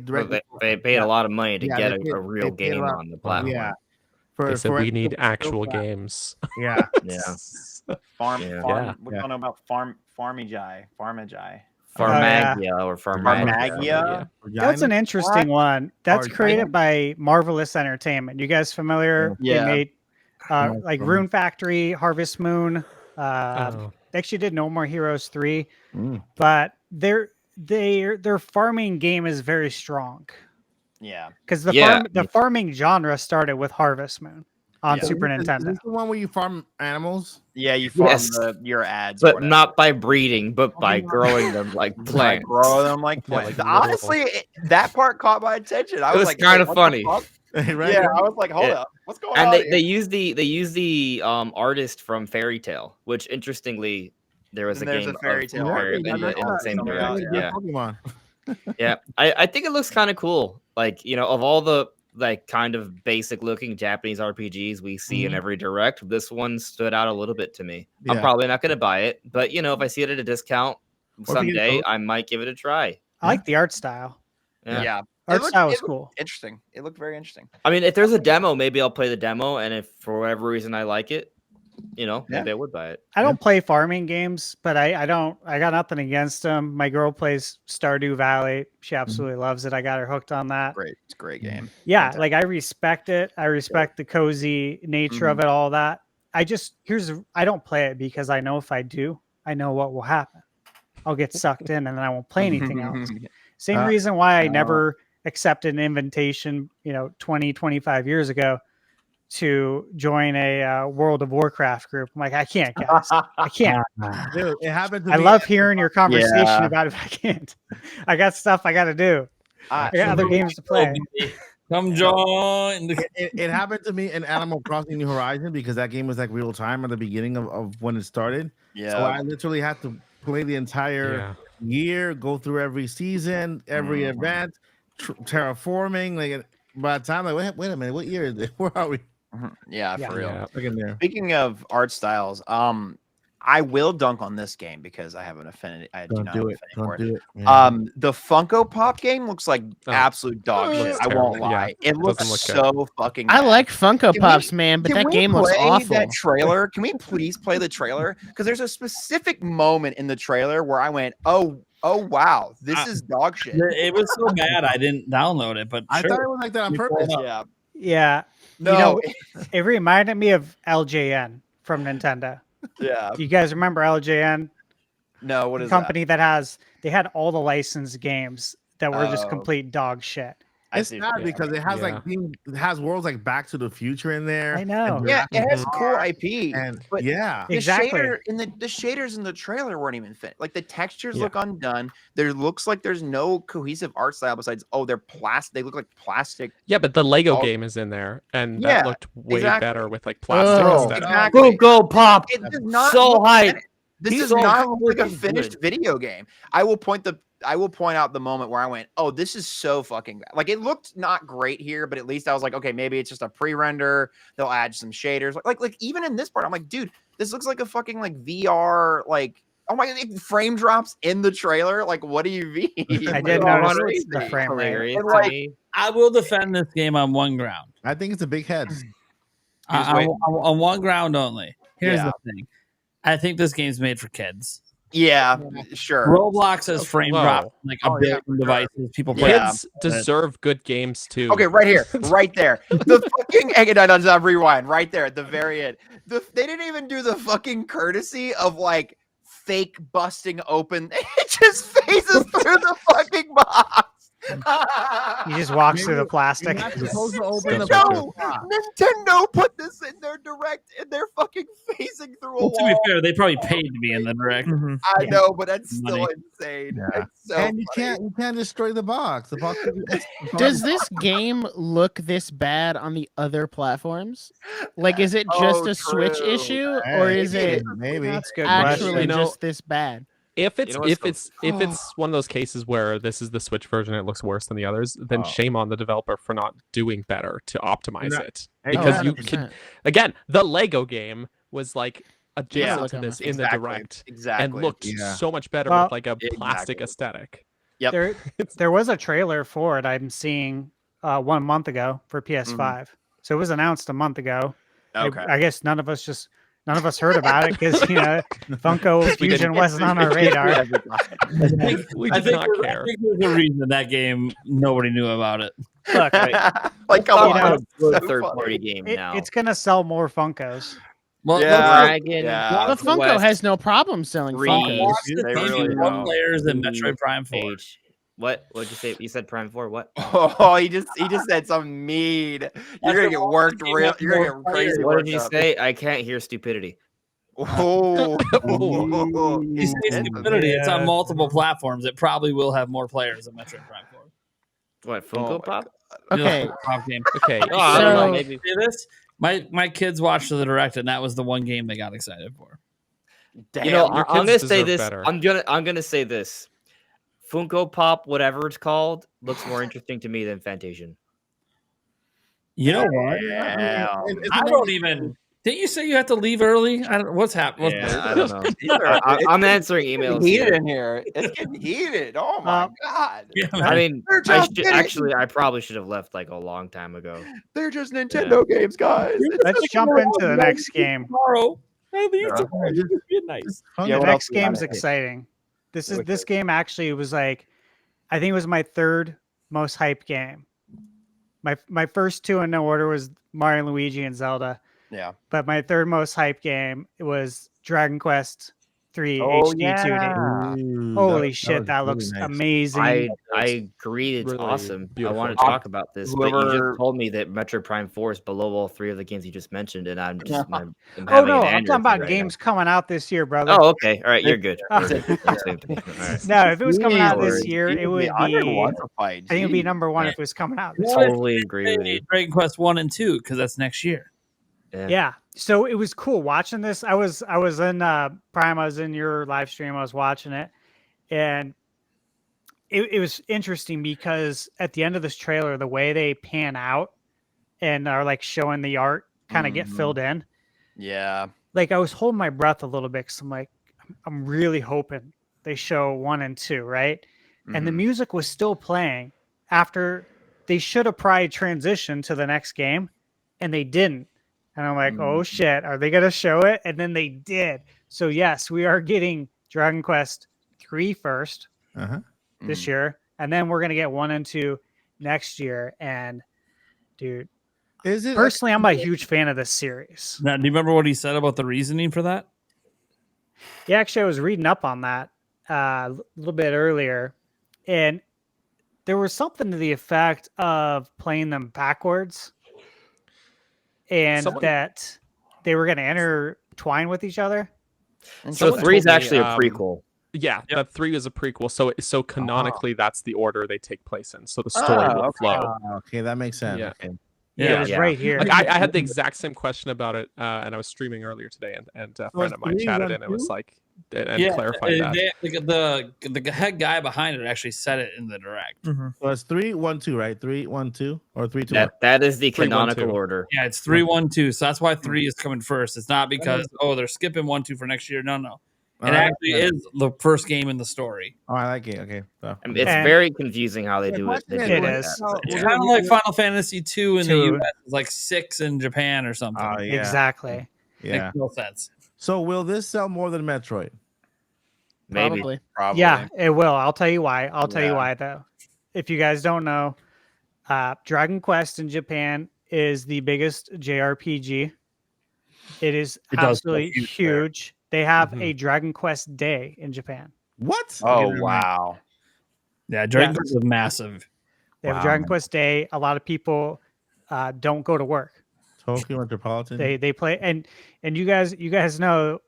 directly. They paid a lot of money to get a real game on the platform. Yeah. They said we need actual games. Yeah. Farm. What do you know about Farmagi? Farmagia or Farmagia. That's an interesting one. That's created by Marvelous Entertainment. You guys familiar? Yeah. They made like Rune Factory, Harvest Moon. They actually did No More Heroes 3. But their farming game is very strong. Yeah. Because the farming genre started with Harvest Moon on Super Nintendo. Is this the one where you farm animals? Yeah, you farm your ads. But not by breeding, but by growing them like plants. Honestly, that part caught my attention. I was like, kind of funny. Right? Yeah, I was like, hold up. What's going on? And they use the artist from Fairy Tale, which interestingly there was a game of Fairy Tale in the same direction. Yeah. Pokemon. Yeah. I think it looks kind of cool. Like, of all the like kind of basic looking Japanese RPGs we see in every direct, this one stood out a little bit to me. I'm probably not going to buy it, but if I see it at a discount someday, I might give it a try. I like the art style. Yeah. Art style was cool. Interesting. It looked very interesting. I mean, if there's a demo, maybe I'll play the demo, and if for whatever reason I like it, maybe I would buy it. I don't play farming games, but I got nothing against them. My girl plays Stardew Valley. She absolutely loves it. I got her hooked on that. Great. It's a great game. Yeah, like I respect it. I respect the cozy nature of it, all that. I don't play it because I know if I do, I know what will happen. I'll get sucked in and then I won't play anything else. Same reason why I never accepted an invitation, 20, 25 years ago to join a World of Warcraft group. I'm like, I can't, guys. I can't. Dude, it happened to I me. love hearing your conversation about it. I can't. I got stuff I got to do. I got other games to play. Come join. It happened to me in Animal Crossing New Horizon because that game was like real time at the beginning of when it started. Yeah. So I literally had to play the entire year, go through every season, every event, terraforming. Like by the time, like, wait a minute, what year is it? Where are we? Yeah, for real. Yeah, look in there. Speaking of art styles, I will dunk on this game because I have an affinity. I do not have an affinity for it. The Funko Pop game looks like absolute dog shit. I won't lie. It looks so fucking bad. I like Funko Pops, man, but that game looks awful. That trailer. Can we please play the trailer? Because there's a specific moment in the trailer where I went, oh wow, this is dog shit. It was so bad I didn't download it, but I thought it was like that on purpose. Yeah. No. It reminded me of LJN from Nintendo. Yeah. Do you guys remember LJN? No, what The is company that had all the licensed games that were just complete dog shit. It's sad because it has it has worlds like Back to the Future in there. I know. Yeah, it has cool IP. And but yeah, the exactly. the shaders in the trailer weren't even fit. Like the textures look undone. There looks like there's no cohesive art style besides they're plastic. They look like plastic. Yeah, but the Lego game is in there, and that looked way better with like plastic instead. Exactly. Funko Pop. It does not So hype. This does not look like a finished video game. I will point out the moment where I went, oh, this is so fucking bad. Like it looked not great here, but at least I was like, okay, maybe it's just a pre-render. They'll add some shaders. Like even in this part, I'm like, dude, this looks like a fucking like VR, like, oh my god, frame drops in the trailer. Like, what do you mean? I did notice the frame rate. Like, I will defend this game on one ground. I think it's a big heads. On one ground only. Here's the thing. I think this game's made for kids. Yeah, sure. Roblox has frame drop like a billion devices. People play. Kids deserve good games too. Okay, right here, right there. The fucking rewind right there at the very end. They didn't even do the fucking courtesy of like fake busting open. It just phases through the fucking box. He just walks through the plastic. Nintendo put this in their direct and they're fucking phasing through a wall. To be fair, they probably paid to be in the direct. I know, but that's still insane. Yeah. So and you can't destroy the box. The box Does this game look this bad on the other platforms? Like, is it just a Switch issue, or is it maybe that's good actually question. just this bad? If it's one of those cases where this is the Switch version, it looks worse than the others, then shame on the developer for not doing better to optimize it. Because you could, again, the Lego game was like adjacent to this in the direct, and looked so much better with like a plastic aesthetic. Yep. There was a trailer for it I'm seeing 1 month ago for PS5. So it was announced a month ago. Okay. I guess none of us heard about it because Funko Fusion wasn't on our radar. We did not care. I think there's a reason that game nobody knew about it. Look, like come on, a third-party game now. It's gonna sell more Funkos. Well, Dragon. But Funko has no problem selling Funkos. They really one don't. players in Metroid Prime 4. What? What'd you say? You said Prime 4. What? Oh, he just said something mean. You're gonna get worked real. You're gonna get crazy. What did you say? I can't hear stupidity. Oh, You say stupidity. It's on multiple platforms. It probably will have more players than Metroid Prime 4. What? Funko Pop? Okay. Pop game. Okay. Oh, I don't know, So- maybe. Say this. My kids watched the direct, and that was the one game they got excited for. damn. You know, your I'm kids gonna say deserve this. better. I'm gonna say this. Funko Pop, whatever it's called, looks more interesting to me than Fantasia. You know what? I don't even. Didn't you say you have to leave early? I don't. What's happening? I don't know. I'm answering emails. Heated here. in here. It's getting heated. Oh my god. Yeah, I mean, They're just I probably should have left like a long time ago. They're just Nintendo games, guys. Let's jump into the next game. tomorrow. Be nice. The what else next we got? game's exciting. This game actually was like, I think it was my third most hyped game. My first two in no order was Mario and Luigi and Zelda. Yeah. But my third most hyped game was Dragon Quest 3 Oh, HD yeah. 2D. Holy shit, that looks amazing. I agree. It's Really awesome. beautiful. I want to talk about this, but you Whoever- just told me that Metroid Prime 4 is below all three of the games you just mentioned, and I'm just I'm Oh having no, an I'm talking aneurysm about right games coming out this year, brother. now. Oh, okay. All right, you're good. Oh. You're good. Same thing. All right. No, if it was coming out this Jeez. year, it would be. I think it would be number one if it was coming out. This year. Totally agree with you. Dragon Quest 1 and 2 because that's next year. Yeah. So it was cool watching this. I was in Prime. I was in your live stream. I was watching it, and it was interesting because at the end of this trailer, the way they pan out and are like showing the art kind of get filled in. Yeah. Like I was holding my breath a little bit because I'm like, I'm really hoping they show 1 and 2, right? And the music was still playing after they should have probably transitioned to the next game, and they didn't. And I'm like, oh shit, are they going to show it? And then they did. So yes, we are getting Dragon Quest 3 first this year. And then we're going to get 1 and 2 next year. And dude, Is it personally, I'm a huge fan of this series. Now, do you remember what he said about the reasoning for that? Yeah, actually, I was reading up on that a little bit earlier, and there was something to the effect of playing them backwards, and that they were going to intertwine with each other. And so 3 is actually a prequel. Yeah, that 3 is a prequel. So canonically, that's the order they take place in. So the story will flow. Okay, that makes sense. Yeah. Okay. Yeah, it was right here. Like I had the exact same question about it, and I was streaming earlier today, and a friend of mine chatted, and it was like, and clarified that. The head guy behind it actually said it in the direct. So it's 3, 1, 2, right? 3, 1, 2, or 3, 2. That is the 3, 1, canonical 2. order. Yeah, it's 3, 1, 2. So that's why 3 is coming first. It's not because they're skipping 1, 2 for next year. No. It actually is the first game in the story. Oh, I like it. Okay. So. I mean, it's very confusing how they do it. It is. It's kind of like Final Fantasy 2 in the US. It's like 6 in Japan or something. Oh, yeah. Exactly. Yeah. Makes no sense. So will this sell more than Metroid? Maybe. Probably. Yeah, it will. I'll tell you why. I'll tell you why, though. If you guys don't know, Dragon Quest in Japan is the biggest JRPG. It is absolutely huge. They have a Dragon Quest Day in Japan. What? Oh, wow. Yeah, Dragon Quest is massive. They have a Dragon Quest Day. A lot of people don't go to work. Tokyo Metropolitan. They play, and you guys know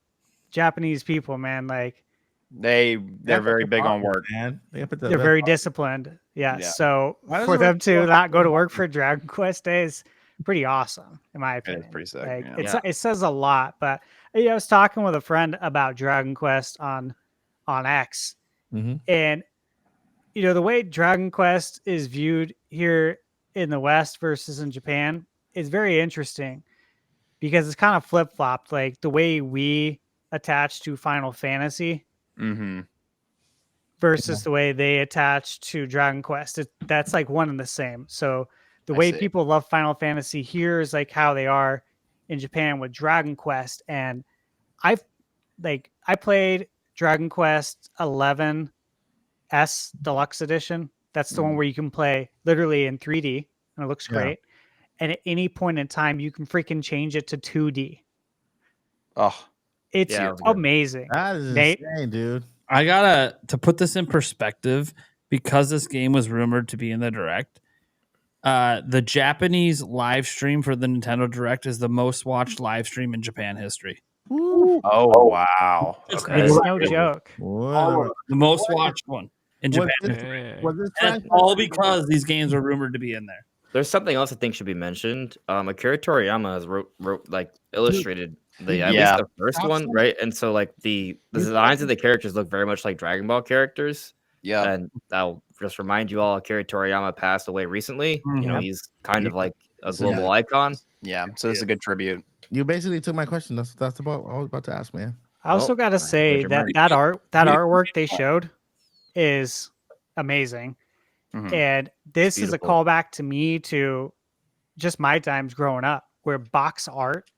Japanese people, man. Like they're very big on work, man. They're very disciplined. Yeah. So for them to not go to work for Dragon Quest Day is pretty awesome, in my opinion. It's pretty sick. Like, it says a lot. But I was talking with a friend about Dragon Quest on X, and the way Dragon Quest is viewed here in the West versus in Japan is very interesting because it's kind of flip flopped. Like the way we attach to Final Fantasy versus the way they attach to Dragon Quest. That's like one and the same. So the way people love Final Fantasy here is like how they are in Japan with Dragon Quest. And I played Dragon Quest 11 S Deluxe Edition. That's the one where you can play literally in 3D and it looks great. And at any point in time, you can freaking change it to 2D. Oh, it's amazing. That is insane, dude. I to put this in perspective, because this game was rumored to be in the Direct. The Japanese live stream for the Nintendo Direct is the most watched live stream in Japan history. Oh wow! Okay. It's no joke. The most watched one in Japan. And all because these games were rumored to be in there. There's something else I think should be mentioned. Akira Toriyama has wrote like illustrated at least the first one, right? And so like the designs of the characters look very much like Dragon Ball characters. Yeah, and I'll just remind you all, Akira Toriyama passed away recently. He's kind of like a global icon. Yeah, so it's a good tribute. You basically took my question. That's about what I was about to ask, man. I also got to say that artwork they showed is amazing. And this is a callback to me to just my times growing up, where box art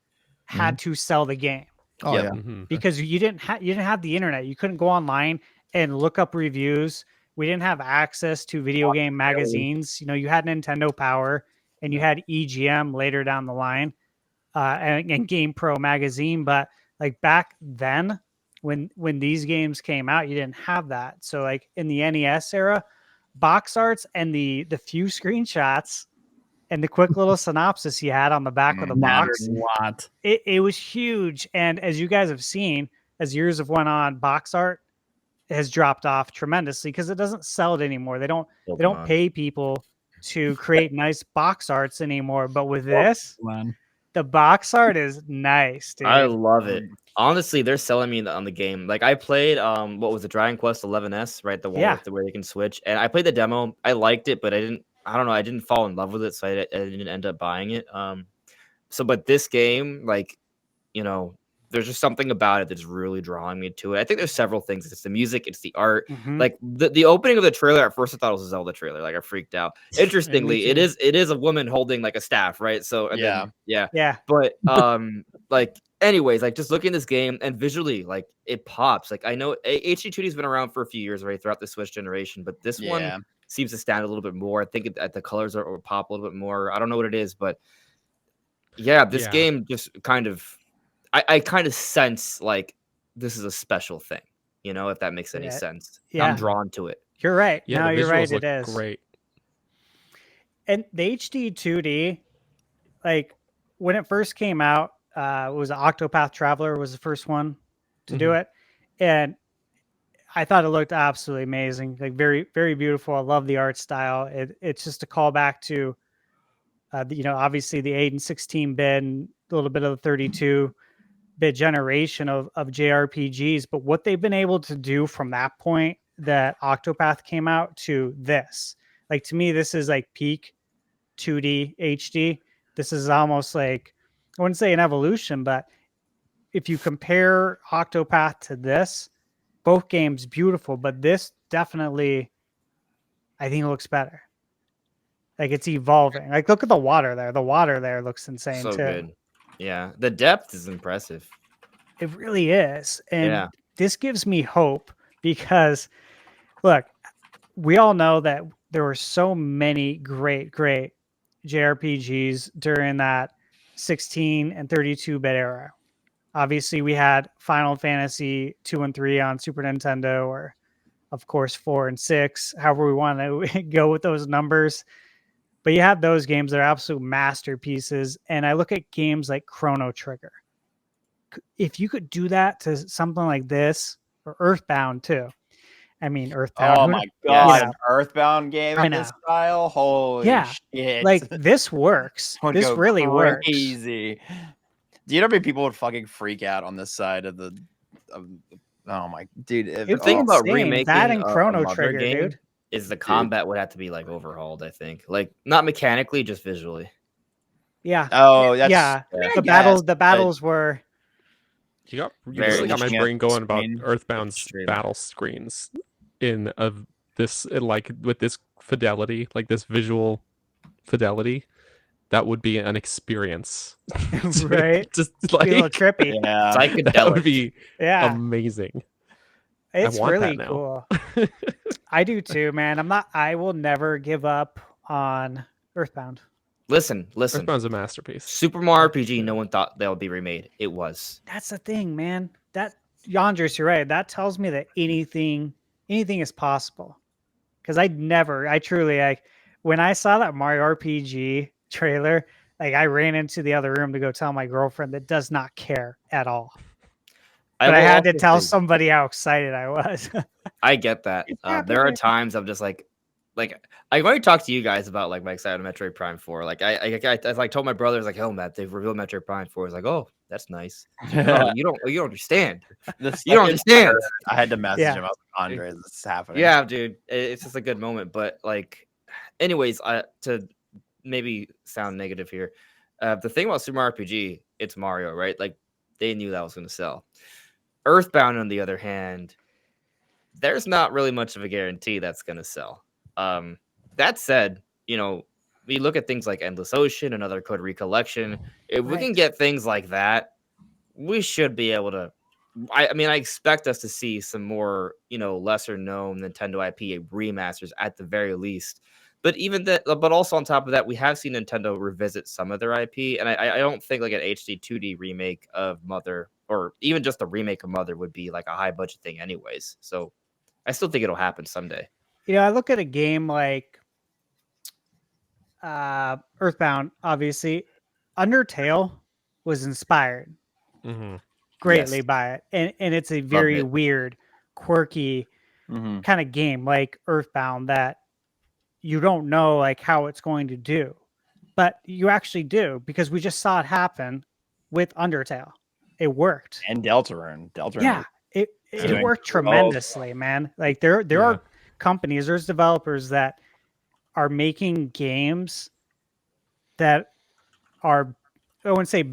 had to sell the game. Oh yeah, because you didn't have the internet. You couldn't go online and look up reviews. We didn't have access to video game magazines. You had Nintendo Power and you had EGM later down the line, and Game Pro magazine. But like back then, when these games came out, you didn't have that. So like in the NES era, box arts and the few screenshots and the quick little synopsis he had on the back of the box, it was huge. And as you guys have seen, as years have went on, box art has dropped off tremendously because it doesn't sell it anymore. They don't pay people to create nice box arts anymore. But with this, the box art is nice, dude. I love it. Honestly, they're selling me on the game. Like I played what was the Dragon Quest 11S, right? The one where you can switch. And I played the demo. I liked it, but I don't know, I didn't fall in love with it, so I didn't end up buying it. But this game, like, there's just something about it that's really drawing me to it. I think there's several things. It's the music, it's the art. Like the opening of the trailer, at first I thought it was a Zelda trailer. Like I freaked out. Interestingly, it is a woman holding like a staff, right? So But like anyways, like just looking at this game and visually, like it pops. Like I know HD2D has been around for a few years, right, throughout the Switch generation, but this one seems to stand a little bit more. I think the colors are pop a little bit more. I don't know what it is, but Yeah, this game just kind of, I kind of sense like this is a special thing, if that makes any sense. I'm drawn to it. You're right. Yeah, no, the you're right. visuals look It is great. And the HD 2D, like when it first came out, it was Octopath Traveler was the first one to do it, and I thought it looked absolutely amazing, like very, very beautiful. I love the art style. It's just a callback to, obviously the 8 and 16 bit, and a little bit of the 32-bit generation of JRPGs. But what they've been able to do from that point that Octopath came out to this, like to me, this is like peak 2D HD. This is almost like, I wouldn't say an evolution, but if you compare Octopath to this, both games beautiful, but this definitely, I think, looks better. Like it's evolving. Like look at the water there. The water there looks insane So too. good. Yeah, the depth is impressive. It really is. And this gives me hope because look, we all know that there were so many great JRPGs during that 16 and 32-bit era. Obviously, we had Final Fantasy 2 and 3 on Super Nintendo, or of course 4 and 6, however we want to go with those numbers. But you have those games that are absolute masterpieces. And I look at games like Chrono Trigger. If you could do that to something like this, or Earthbound too. I mean, Earthbound. Oh my god, an Earthbound game in this style? Holy shit. Like this works. This really works. Easy. Do you know how many people would fucking freak out on this side of the oh my dude. The thing about remaking that and Chrono Trigger game, dude, is the combat would have to be like overhauled, I think. Like not mechanically, just visually. Yeah. Oh, that's the battles were you got my brain going about Earthbound's battle screens in like with this fidelity, like this visual fidelity. That would be an experience, right? Just like a little trippy. Yeah, that would be amazing. It's really cool. I do too, man. I will never give up on Earthbound. Listen. Earthbound's a masterpiece. Super Mario RPG, no one thought that would be remade. It was. That's the thing, man. That Yandris, you're right. That tells me that anything is possible. Because I truly when I saw that Mario RPG trailer, like I ran into the other room to go tell my girlfriend that does not care at all. But I had to tell somebody how excited I was. I get that. There are times I'm just like I already talked to you guys about like my excitement Metroid Prime 4. Like I like told my brothers like, oh Matt, they've revealed Metroid Prime 4. It's like, oh, that's nice. Oh, you don't understand. You don't understand. I had to message him. I was like, Andre, this is happening. Yeah, dude. It's just a good moment. But like, anyways, to maybe sound negative here. The thing about Super Mario RPG, it's Mario, right? Like they knew that was going to sell. Earthbound, on the other hand, there's not really much of a guarantee that's going to sell. That said, we look at things like Endless Ocean, another Code Recollection. If we can get things like that, we should be able to. I expect us to see some more, lesser known Nintendo IP remasters at the very least. But even that, but also on top of that, we have seen Nintendo revisit some of their IP, and I don't think like an HD 2D remake of Mother, or even just a remake of Mother, would be like a high budget thing, anyways. So I still think it'll happen someday. I look at a game like Earthbound. Obviously, Undertale was inspired greatly by it, and it's a very weird, quirky kind of game like Earthbound that you don't know like how it's going to do, but you actually do because we just saw it happen with Undertale. It worked. And Deltarune. Yeah, it worked tremendously, man. Like there are companies, there's developers that are making games that are, I wouldn't say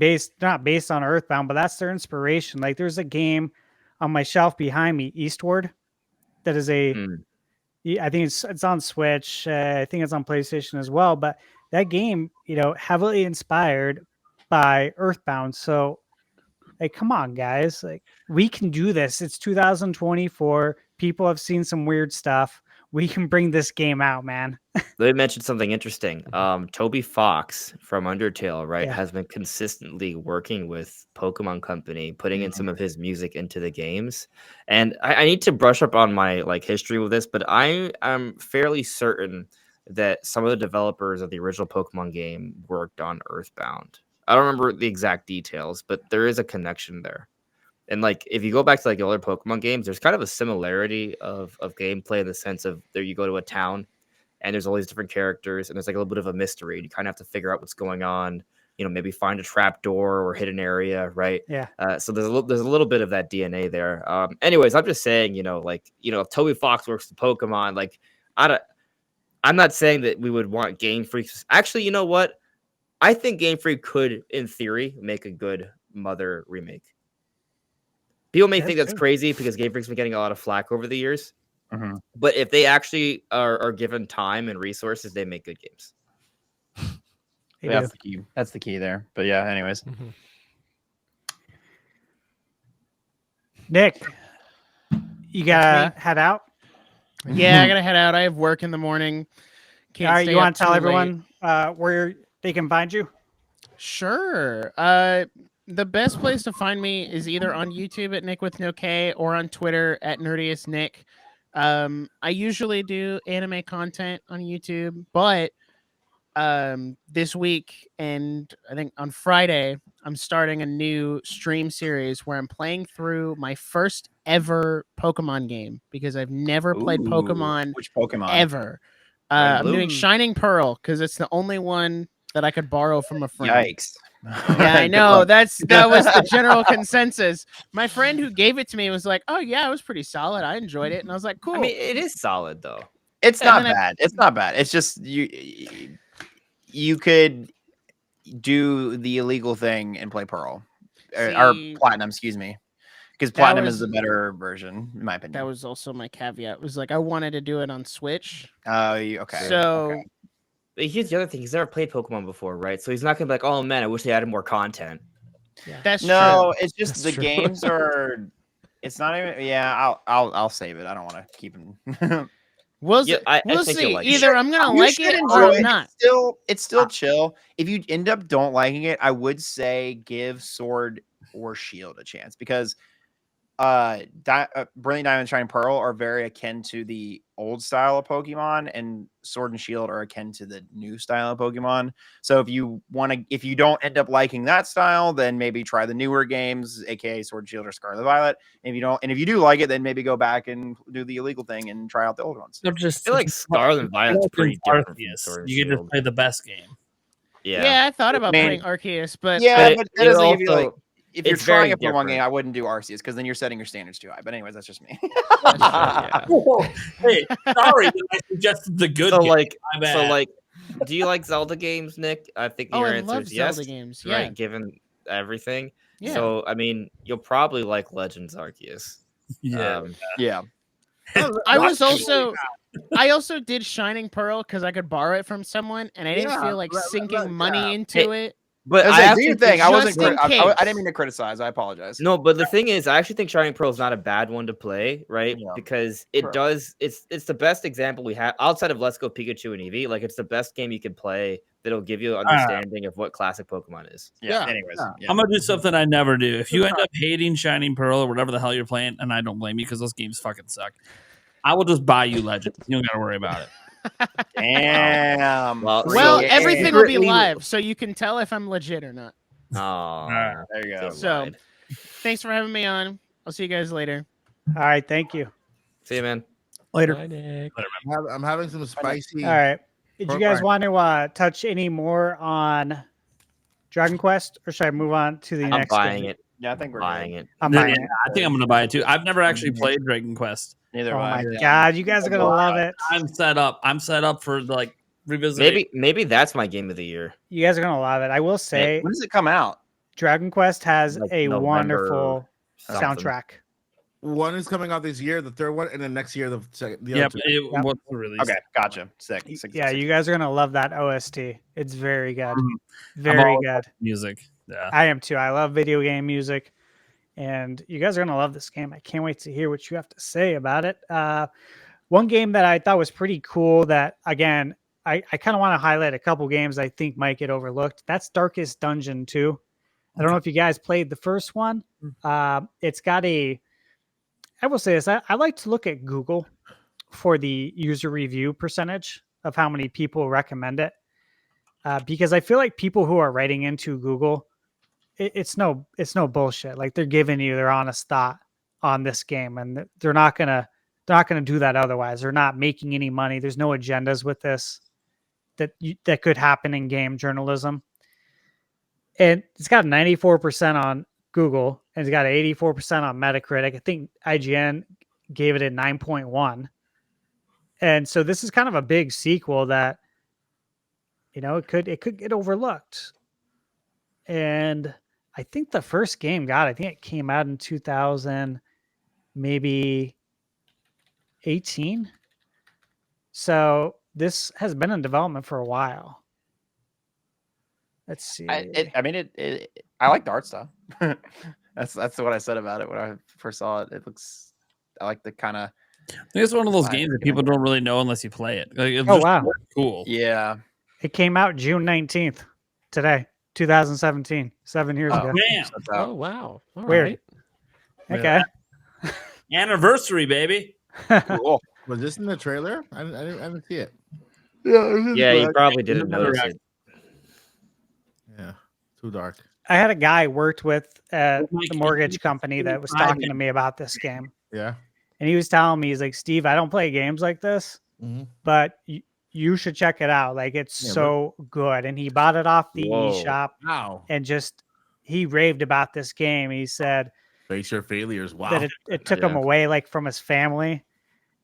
not based on Earthbound, but that's their inspiration. Like there's a game on my shelf behind me, Eastward, that is I think it's on Switch. I think it's on PlayStation as well. But that game, heavily inspired by Earthbound. So, like, come on, guys! Like, we can do this. It's 2024. People have seen some weird stuff. we can bring this game out, man. Let me mention something interesting. Toby Fox from Undertale, right, Yeah. has been consistently working with Pokemon Company, putting in some of his music into the games. And I need to brush up on my history with this, but I am fairly certain that some of the developers of the original Pokemon game worked on Earthbound. I don't remember the exact details, but there is a connection there. And if you go back to the older Pokemon games, there's kind of a similarity of gameplay in the sense of there you go to a town and there's all these different characters and there's a little bit of a mystery. You kind of have to figure out what's going on, maybe find a trap door or hidden area, right? Yeah. So there's a little bit of that DNA there. Anyways, I'm just saying, if Toby Fox works with Pokemon, I'm not saying that we would want Game Freak. Actually, you know what? I think Game Freak could, in theory, make a good Mother remake. People may think that's crazy because Game Freak's been getting a lot of flack over the years. Mm-hmm. But if they actually are given time and resources, they make good games. That's the key. That's the key there. But yeah, anyways. Nick, you gotta head out? Yeah, I gotta head out. I have work in the morning. All right, you want to tell everyone where they can find you? Sure. The best place to find me is either on YouTube at Nick with no K or on Twitter at Nerdiest Nick. I usually do anime content on YouTube, but this week and I think on Friday, I'm starting a new stream series where I'm playing through my first ever Pokemon game because I've never played Pokemon. Which Pokemon? Ever. I'm doing Shining Pearl because it's the only one that I could borrow from a friend. Yikes. Yeah, I know. That was the general consensus. My friend who gave it to me was like, "Oh yeah, it was pretty solid. I enjoyed it." And I was like, "Cool." I mean, it is solid though. It's not bad. It's not bad. It's just you could do the illegal thing and play Pearl or Platinum, excuse me, because Platinum is the better version, in my opinion. That was also my caveat. It was like I wanted to do it on Switch. Oh, okay. So. Okay. But here's the other thing: he's never played Pokemon before, right? So he's not gonna be like, "Oh man, I wish they added more content." Yeah. That's true. It's just That's the true. games are. It's not even. Yeah, I'll save it. I don't want to keep them. We'll Yeah, we'll think see. you'll like Either it. I'm gonna You like should it enjoy or it. not. It's still chill. If you end up don't liking it, I would say give Sword or Shield a chance because Brilliant Diamond, Shining Pearl are very akin to the old style of Pokemon, and Sword and Shield are akin to the new style of Pokemon. So if you don't end up liking that style, then maybe try the newer games, aka Sword and Shield or Scarlet Violet. And if you do like it, then maybe go back and do the illegal thing and try out the old ones. They're just I feel like Scarlet and Violet's pretty different from Sword and You can just Shield. play the best game. Yeah, I thought about playing Arceus, but but that doesn't give you also- if you're it's very trying a Pokemon different. game, I wouldn't do Arceus because then you're setting your standards too high. But anyways, that's just me. Yeah. Hey, sorry that I suggested the good So game. My bad. do you like Zelda games, Nick? I think Oh, your I answer love is yes, Zelda games. right? Yeah. Given everything. Yeah. So I mean, you'll probably like Legends Arceus. Yeah. Yeah. I also did Shining Pearl because I could borrow it from someone, and I didn't feel like sinking money into it. But I I do your actually thing. I just wasn't. in I case. didn't mean to criticize. I apologize. No, but the thing is, I actually think Shining Pearl is not a bad one to play, right? Yeah. Because it Sure. does. It's the best example we have outside of Let's Go Pikachu and Eevee. Like it's the best game you can play that'll give you an understanding of what classic Pokemon is. Yeah. Anyways, yeah. I'm gonna do something I never do. If you end up hating Shining Pearl or whatever the hell you're playing, and I don't blame you because those games fucking suck, I will just buy you Legends. You don't gotta worry about it. Damn. Well, yeah. everything will be live, so you can tell if I'm legit or not. Oh, There you go. So, thanks for having me on. I'll see you guys later. All right, thank you. see you, man. Later. Bye, Nick. I'm having some spicy. All right. Did you guys Alright. want to touch any more on Dragon Quest, or should I move on to the I'm next? buying game? it. Yeah, I think we're Buying good. it. I'm buying Yeah, it. I think I'm gonna buy it too. I've never actually played Dragon Quest. Neither Oh have I. my god, you guys are gonna love it. I'm set up. I'm set up for revisiting. Maybe that's my game of the year. You guys are gonna love it. I will say, When does it come out? Dragon Quest has Like a November wonderful something. soundtrack. One is coming out this year, the third one, and then next year the second. The Yep. other two. It Yep. was released. Okay, gotcha. Sick. Yeah, you guys are gonna love that OST. It's very good. Mhm. Very all good. Music. Yeah. I am too. I love video game music, and you guys are gonna love this game. I can't wait to hear what you have to say about it. One game that I thought was pretty cool that, again, I kind of want to highlight a couple games I think might get overlooked. That's Darkest Dungeon 2. I don't know if you guys played the first one. It's got I will say this, I like to look at Google for the user review percentage of how many people recommend it. Because I feel like people who are writing into Google, it's no bullshit. Like they're giving you their honest thought on this game, and they're not gonna do that otherwise. They're not making any money. There's no agendas with this that could happen in game journalism. And it's got 94% on Google, and it's got 84% on Metacritic. I think IGN gave it a 9.1. And so this is kind of a big sequel that, it could get overlooked. And I think the first game I think it came out in 2000, maybe 18. So this has been in development for a while. Let's see. I like the art style. That's what I said about it when I first saw it. I like the kind of. I think it's one of those games that people don't really know unless you play it. Like, wow, cool. Yeah. It came out June 19th today, 2017, 7 years ago. Man. Oh wow, all weird. Right. Okay. Anniversary, baby. Cool. Was this in the trailer? I didn't see it. Yeah, you probably didn't notice it. Yeah, too dark. I had a guy worked with at the mortgage company that was talking to me about this game. Yeah. And he was telling me, he's like, Steve, I don't play games like this, but you should check it out. Like, it's so good. And he bought it off the eShop. Wow. And he raved about this game. He said, face your failures. Wow. That it took him away, like, from his family.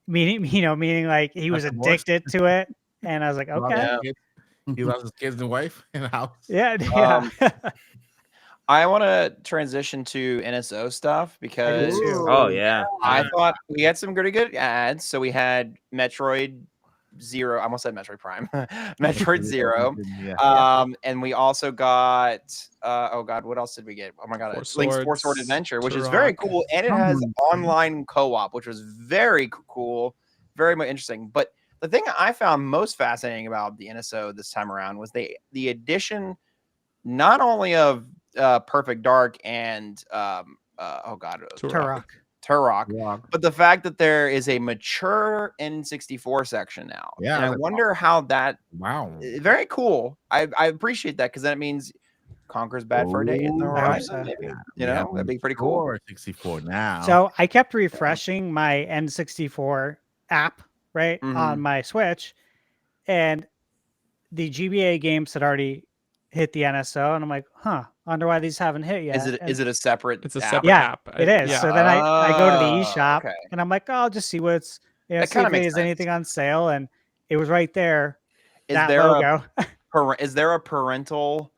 Meaning like he was addicted to it. And I was like, okay. He lost his kids and wife in the house. Yeah. I want to transition to NSO stuff because I thought we had some pretty good ads. So we had Metroid Zero. I almost said Metroid Prime. Metroid Zero. And we also got what else did we get? Oh my god, Link's Four-Sword Adventure, which is very cool, and it has online co-op, which was very cool, very much interesting. But the thing I found most fascinating about the NSO this time around was the addition not only of Perfect Dark and Turok, but the fact that there is a mature N64 section now. Yeah, and I wonder how that. Wow, very cool. I appreciate that because that means Conker's bad for a day in the horizon. Maybe that'd be pretty cool. 64 now. So I kept refreshing my N64 app on my Switch, and the GBA games had already hit the NSO, and I'm like, wonder why these haven't hit yet. Is it a separate? It's a separate app. It is. So then I go to the eShop and I'm like, oh, I'll just see what's see if there's anything on sale, and it was right there. Is there logo. Is there a parental?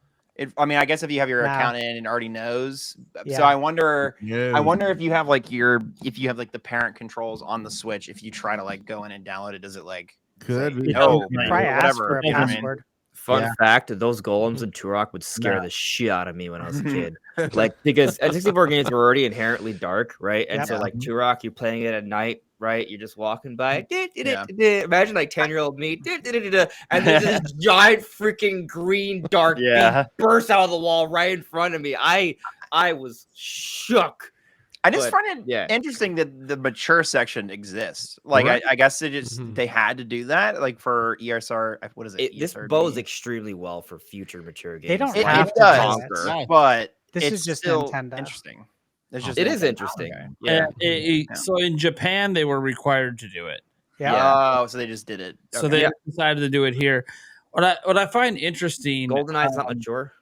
I guess if you have your account in and already knows. Yeah. So I wonder if you have the parent controls on the Switch, if you try to go in and download it, does it could probably ask for a password. Fun fact, those golems in Turok would scare the shit out of me when I was a kid. Because N64 games were already inherently dark, right? And so Turok, you're playing it at night, right? You're just walking by. Imagine 10-year-old me. And there's this giant freaking green dark thing bursts out of the wall right in front of me. I was shook. I just find it interesting that the mature section exists. I guess they had to do that, for ESR. What is it? This bodes extremely well for future mature games. They don't have to conquer, but this is just still Nintendo. Interesting. It is interesting. Okay. Yeah. So in Japan, they were required to do it. Yeah. Oh, so they just did it. Okay. So they decided to do it here. What I find interesting, GoldenEye's not mature.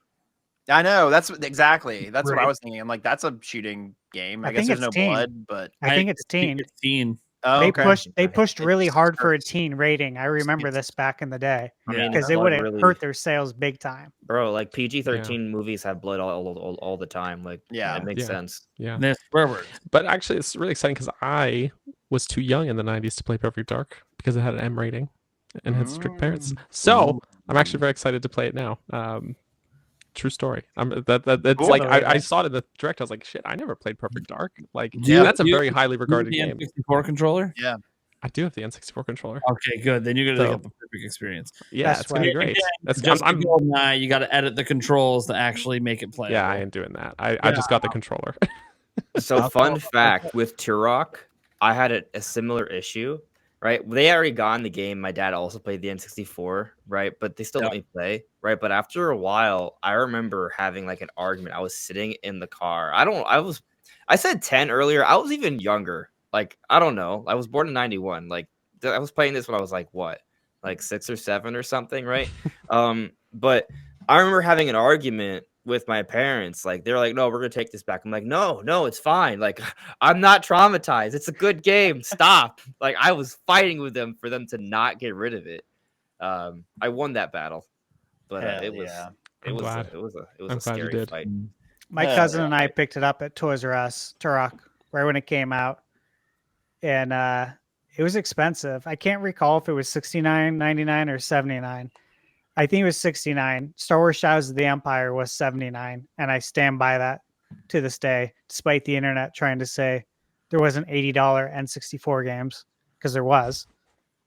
I know. That's what I was thinking. I'm like, that's a shooting game. I guess there's no blood, but I think it's teen. Oh, they pushed really hard for a teen rating. I remember this back in the day because they would have hurt their sales big time. Bro, PG-13 movies have blood all the time. It makes sense. Yeah. But actually, it's really exciting because I was too young in the 90s to play Perfect Dark because it had an M rating and had strict parents. So I'm actually very excited to play it now. True story. That's cool, I saw it in the direct. I was like, shit, I never played Perfect Dark. That's a very highly regarded game. N64 controller? Yeah. I do have the N64 controller. Okay, good. Then you're gonna So- get the perfect experience. Yeah, That's it's gonna be great. That's Just I'm, you got to edit the controls to actually make it playable. yeah, I ain't doing that. I just got the controller. So fun fact with Turok, I had a similar issue, right? They already got in the game. My dad also played the N64, right? But they still let me play, right? But after a while, I remember having like an argument. I was sitting in the car. I said 10 earlier. I was even younger. Like, I don't know. I was born in 91. Like, I was playing this when I was like, what? Like 6 or 7 or something, right? But I remember having an argument with my parents. Like, they're like, no, we're gonna take this back. I'm like, no, it's fine. Like, I'm not traumatized. It's a good game. Stop. Like, I was fighting with them for them to not get rid of it. I won that battle, but it was a scary fight. My cousin and I picked it up at Toys R Us, Turok, right when it came out, and it was expensive. I can't recall if it was $69.99 or $79. I think it was $69. Star Wars Shadows of the Empire was $79, and I stand by that to this day, despite the internet trying to say there wasn't $80 N64 games, because there was,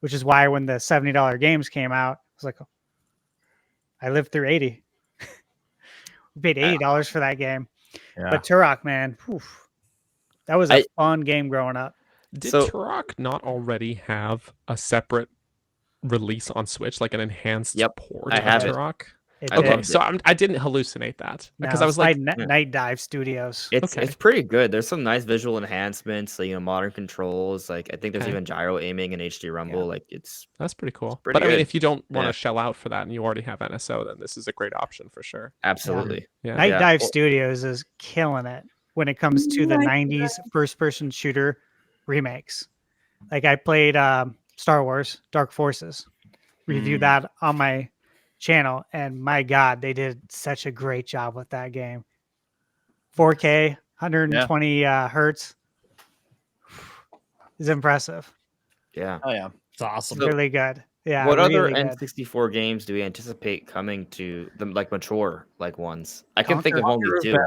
which is why when the $70 games came out, I was like, oh, I lived through 80. We paid $80 for that game. Yeah. But Turok, man, that was a fun game growing up. Did Turok not already have a separate release on Switch, like an enhanced port of Turok? Okay, so I didn't hallucinate that because I was like, Night Dive Studios. It's pretty good. There's some nice visual enhancements, like, modern controls. Like, I think there's even gyro aiming and HD rumble. Yeah. Like, that's pretty cool. Pretty but good. I mean, if you don't want to shell out for that and you already have NSO, then this is a great option for sure. Absolutely. Yeah. Night Dive Studios is killing it when it comes to the 90s first-person shooter remakes. Like, I played Star Wars Dark Forces. Reviewed that on my channel, and my God, they did such a great job with that game. 4K, 120 hertz is impressive. Yeah. Oh yeah, it's awesome. Really good. Yeah. What really other good. N64 games do we anticipate coming to the mature like ones? I can think of only two.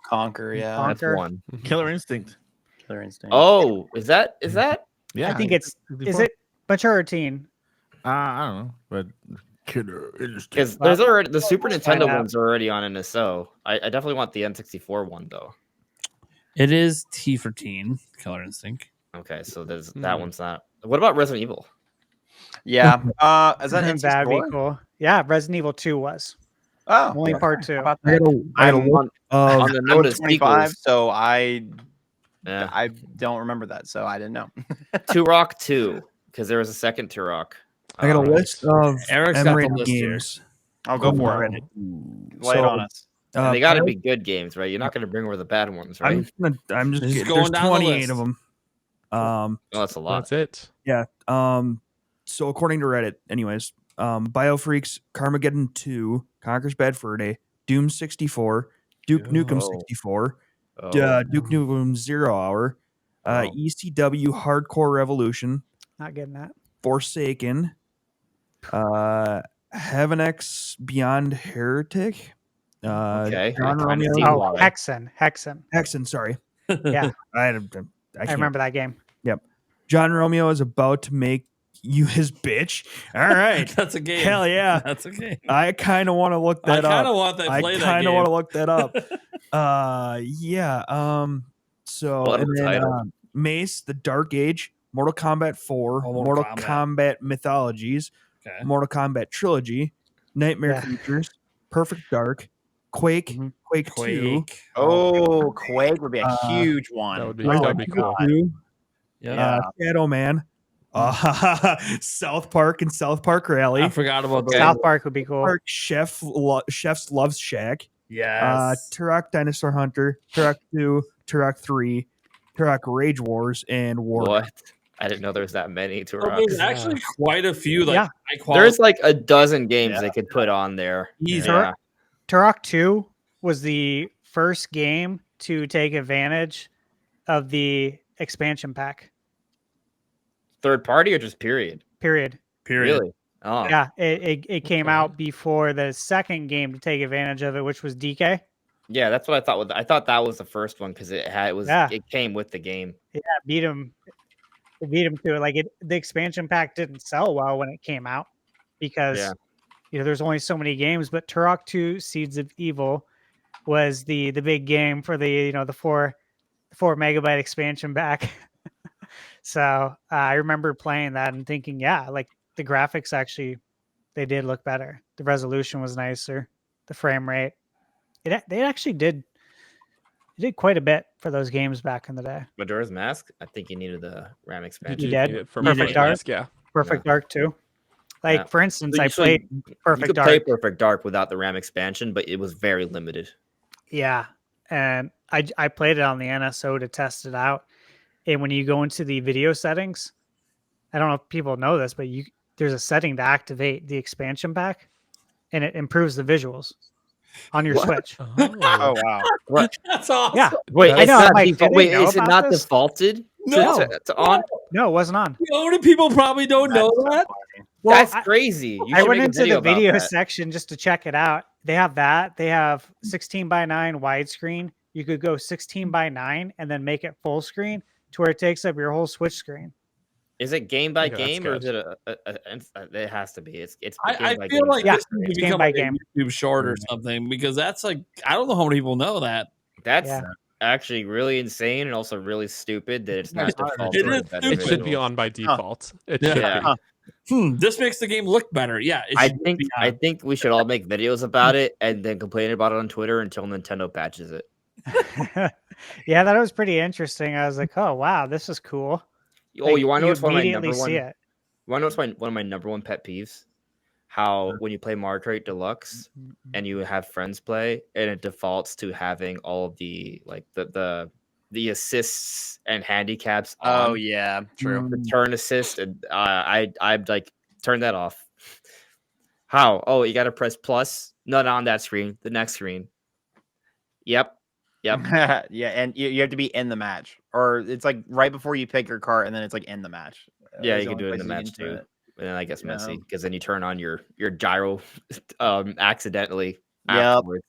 Conquer, yeah, Conquer. That's one. Killer Instinct. Oh, is that? Yeah, I think is it mature or teen? I don't know, but Killer Instinct. Because there's already the Super Nintendo ones are already on NSO. I definitely want the N64 one though. It is T for teen, Killer Instinct. Okay, so there's that one's not. What about Resident Evil? Yeah, is that N64? That'd be cool. Yeah, Resident Evil 2 was. Oh, only part 2. I gotta look, on the note of 25, sequels, so I don't remember that, so I didn't know. Turok 2, because there was a second Turok. I got a list of Eric's got the M-rated list here. games. I'll go for it. Lay it on us. They got to be good games, right? You're not going to bring over the bad ones, right? I'm just Just kidding. going There's down the 28 list. of them. Oh, that's a lot. That's it. Yeah. So according to Reddit, anyways, BioFreaks, Carmageddon 2, Conker's Bad Fur Day, Doom 64, Duke Nukem 64, Duke Nukem 0 Hour, ECW Hardcore Revolution, Not getting that. Forsaken, Heaven X Beyond Heretic. Okay. John Romeo. Oh, Hexen. Sorry. Yeah, I remember that game. Yep. John Romeo is about to make you his bitch. All right. That's a game. Hell yeah. That's a game. I kind of want to look that up. I kind of want that. Play I that kind of game. want to look that up. Yeah. So What a and then title. Mace, The Dark Age, Mortal Kombat 4, Mortal Kombat Mythologies, Okay. Mortal Kombat Trilogy, Nightmare Creatures, Perfect Dark, Quake, Quake 2. Oh, Quake would be a huge one. That'd be cool. Shadow Man, South Park and South Park Rally. I forgot about those. South Park would be cool. Park Chef's Loves Shack. Yes. Turok Dinosaur Hunter, Turok 2, Turok 3, Turok Rage Wars, and War. What? I didn't know there was that many Turoks. There's actually quite a few. Like, high quality. There's like a dozen games they could put on there. Yeah. Turok 2 was the first game to take advantage of the expansion pack. Third party or just period? Period. Really? Oh. Yeah, it came out before the second game to take advantage of it, which was DK. Yeah, that's what I thought. I thought that was the first one because it came with the game. Yeah, beat him. They beat him to it. Like the expansion pack didn't sell well when it came out because there's only so many games. But Turok 2: Seeds of Evil was the big game for the the 4 megabyte expansion pack. So I remember playing that and thinking, yeah, like the graphics actually they did look better. The resolution was nicer. The frame rate. They actually did quite a bit for those games back in the day. Majora's Mask, I think you needed the RAM expansion. You did? Need it for Perfect Dark? Mask, yeah. Perfect Dark too. Like for instance, I So played you Perfect could Dark. play Perfect Dark without the RAM expansion, but it was very limited. Yeah, and I played it on the NSO to test it out. And when you go into the video settings, I don't know if people know this, but there's a setting to activate the expansion pack, and it improves the visuals on your Switch. Oh wow! What? That's awesome. Yeah. Wait, I it's know. not I'm like, default. did they Wait, know is it about not this? defaulted No. to on? No, it wasn't on. You know, many people probably don't know that. Well, That's crazy. You I should went make a into the about video that. section just to check it out. They have that. They have 16:9 widescreen. You could go 16:9 and then make it full screen to where it takes up your whole Switch screen. Is it game by Yeah, that's game or is good. it it has to be? It's I game by feel game. like Yeah, this needs to it's game become by like a game. YouTube short or something because that's like I don't know how many people know that. That's Yeah. actually really insane and also really stupid that it's not defaulted. It is to better It should be visuals. on by default. It Yeah. should Yeah. be. This makes the game look better. Yeah, it I should think be I on. think we should all make videos about it and then complain about it on Twitter until Nintendo patches it. Yeah, that was pretty interesting. I was like, oh wow, this is cool. Oh, Like, you want to know what's one of my immediately number one? see You it. want to know what's one of my number one pet peeves? How when you play Mario Kart Deluxe and you have friends play, and it defaults to having all of the like the assists and handicaps on. Oh yeah, true. The turn assist, and I'd like turn that off. How? Oh, you got to press plus. Not on that screen. The next screen. Yep. Yeah, and you have to be in the match, or it's like right before you pick your cart, and then it's like in the match. Yeah, That's you the can only do it in the place you match can do too. it. And then I guess messy Yeah. because then you turn on your gyro accidentally Yep. afterwards.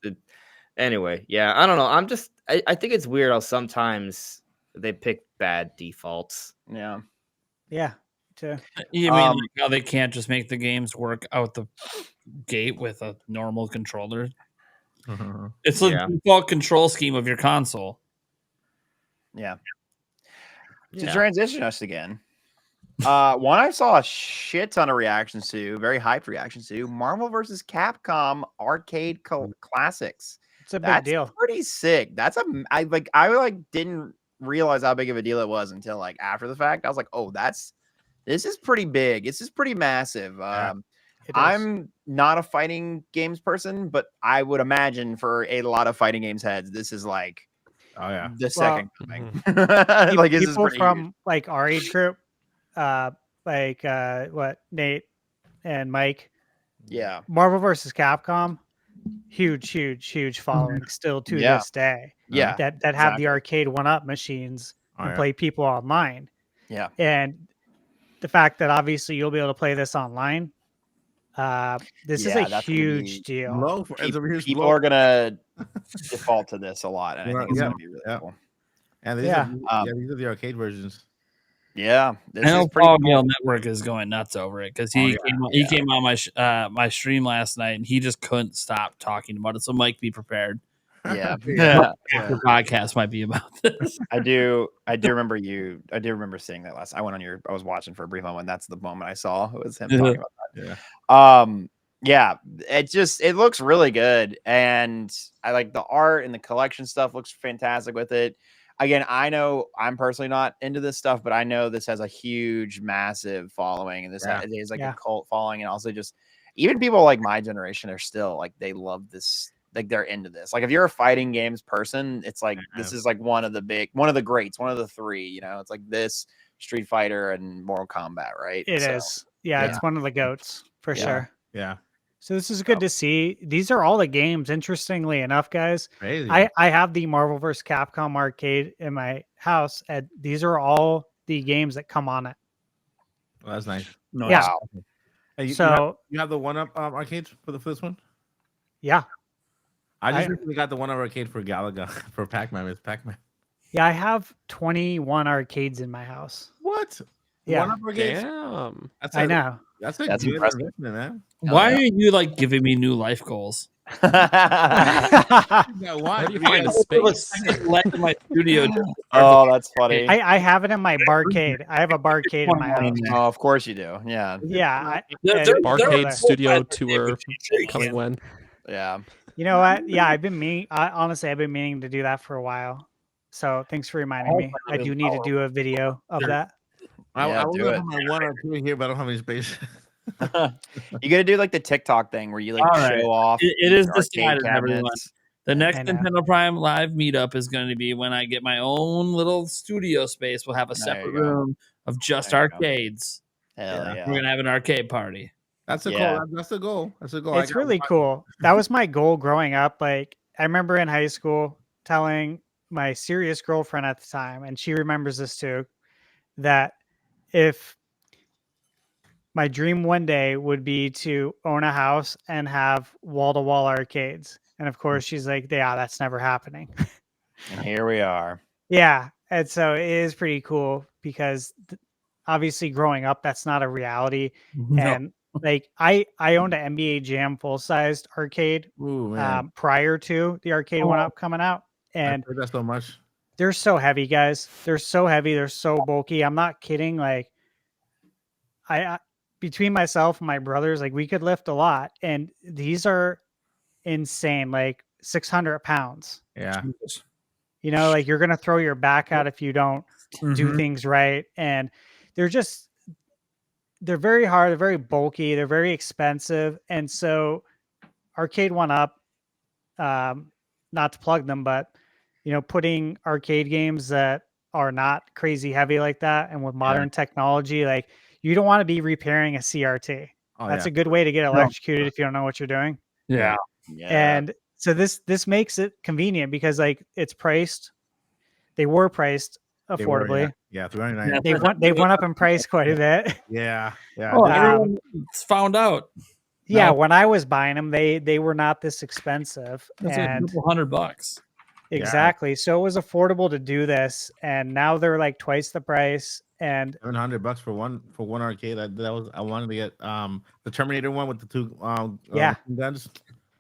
Anyway, yeah, I don't know. I think it's weird how sometimes they pick bad defaults. Yeah. Yeah, too. You mean like how they can't just make the games work out the gate with a normal controller? It's the default control scheme of your console. Yeah. To transition us again. One I saw a shit ton of reactions to, very hyped reactions to, Marvel vs. Capcom Arcade Classics. It's a big deal. Pretty sick. I didn't realize how big of a deal it was until like after the fact. I was like, oh, this is pretty big. This is pretty massive. I'm not a fighting games person, but I would imagine for a lot of fighting games heads, this is like the second coming. Like this is people pretty from huge. like our age group, what Nate and Mike. Yeah. Marvel vs. Capcom, huge following still to this day. Yeah. That have the arcade 1-up machines and play people online. Yeah. And the fact that obviously you'll be able to play this online. This is a huge deal. People are gonna default to this a lot, and I think it's gonna be really cool. And these are the arcade versions. Yeah, I know Paul Gale Network is going nuts over it because he came on my stream last night and he just couldn't stop talking about it. So Mike, be prepared. Yeah, After podcast might be about this. I do remember seeing that last. I was watching for a brief moment. That's the moment I saw. It was him talking about that. It looks really good, and I like the art and the collection stuff looks fantastic with it. Again, I know I'm personally not into this stuff, but I know this has a huge, massive following, and this is like a cult following, and also just even people like my generation are still like they love this. Like they're into this. Like if you're a fighting games person, it's like this is like one of the greats, one of the three. You know, it's like this, Street Fighter, and Mortal Kombat, right? It is. Yeah, it's one of the goats for sure. Yeah. So this is good to see. These are all the games. Interestingly enough, guys, Crazy. I have the Marvel vs. Capcom arcade in my house, and these are all the games that come on it. Well, that's nice. Yeah. Wow. Hey, you have the 1-up arcade for this one? Yeah. I just recently got the 1-up arcade for Galaga for Pac-Man. It's Pac-Man. Yeah, I have 21 arcades in my house. What? Yeah. One up arcades. Damn. I know. That's That's good impressive. investment, man. Why are you like giving me new life goals? Where do you find the space? Left my studio. Oh, that's funny. I have it in my barcade. I have a barcade in my house. Oh, of course you do. Yeah. Yeah. Barcade studio tour coming when? Yeah. You know what? Yeah, honestly, I've been meaning to do that for a while. So thanks for reminding me. I do need to do a video of that. I Yeah, was do gonna it. put my one or two here, but I don't have any space. You gotta do like the TikTok thing where you like All right. show off. It is your arcade decided, everyone. cabinets. The next I know. Nintendo Prime Live meetup is going to be when I get my own little studio space. We'll have a There separate you go. room of just There you go. arcades. Hell Yeah. yeah. We're going to have an arcade party. That's the Yeah. goal. That's the goal. That's the goal. It's really cool. That was my goal growing up. Like I remember in high school telling my serious girlfriend at the time, and she remembers this too, that if my dream one day would be to own a house and have wall-to-wall arcades. And of course she's like, yeah, that's never happening. And here we are. Yeah. And so it is pretty cool because obviously growing up, that's not a reality. And like I owned an NBA Jam full-sized arcade Ooh, man. prior to the arcade one up coming out. And I heard that so much. they're so heavy, guys. They're so heavy. They're so bulky. I'm not kidding. Like I between myself and my brothers, like we could lift a lot. And these are insane, like 600 pounds. Yeah. You know, like you're going to throw your back out if you don't do Mhm. things right. And they're very hard. They're very bulky. They're very expensive. And so Arcade One Up, not to plug them, but, you know, putting arcade games that are not crazy heavy like that and with modern technology, like you don't want to be repairing a CRT. That's a good way to get electrocuted if you don't know what you're doing. Yeah. And so this makes it convenient because like they were priced affordably. Yeah, $399. They went up in price quite a bit. Yeah. Oh, everyone's found out. Yeah, when I was buying them, they were not this expensive. That's and like $100. exactly. So it was affordable to do this, and now they're like twice the price. And $700 for one arcade. I wanted to get the Terminator one with the two guns.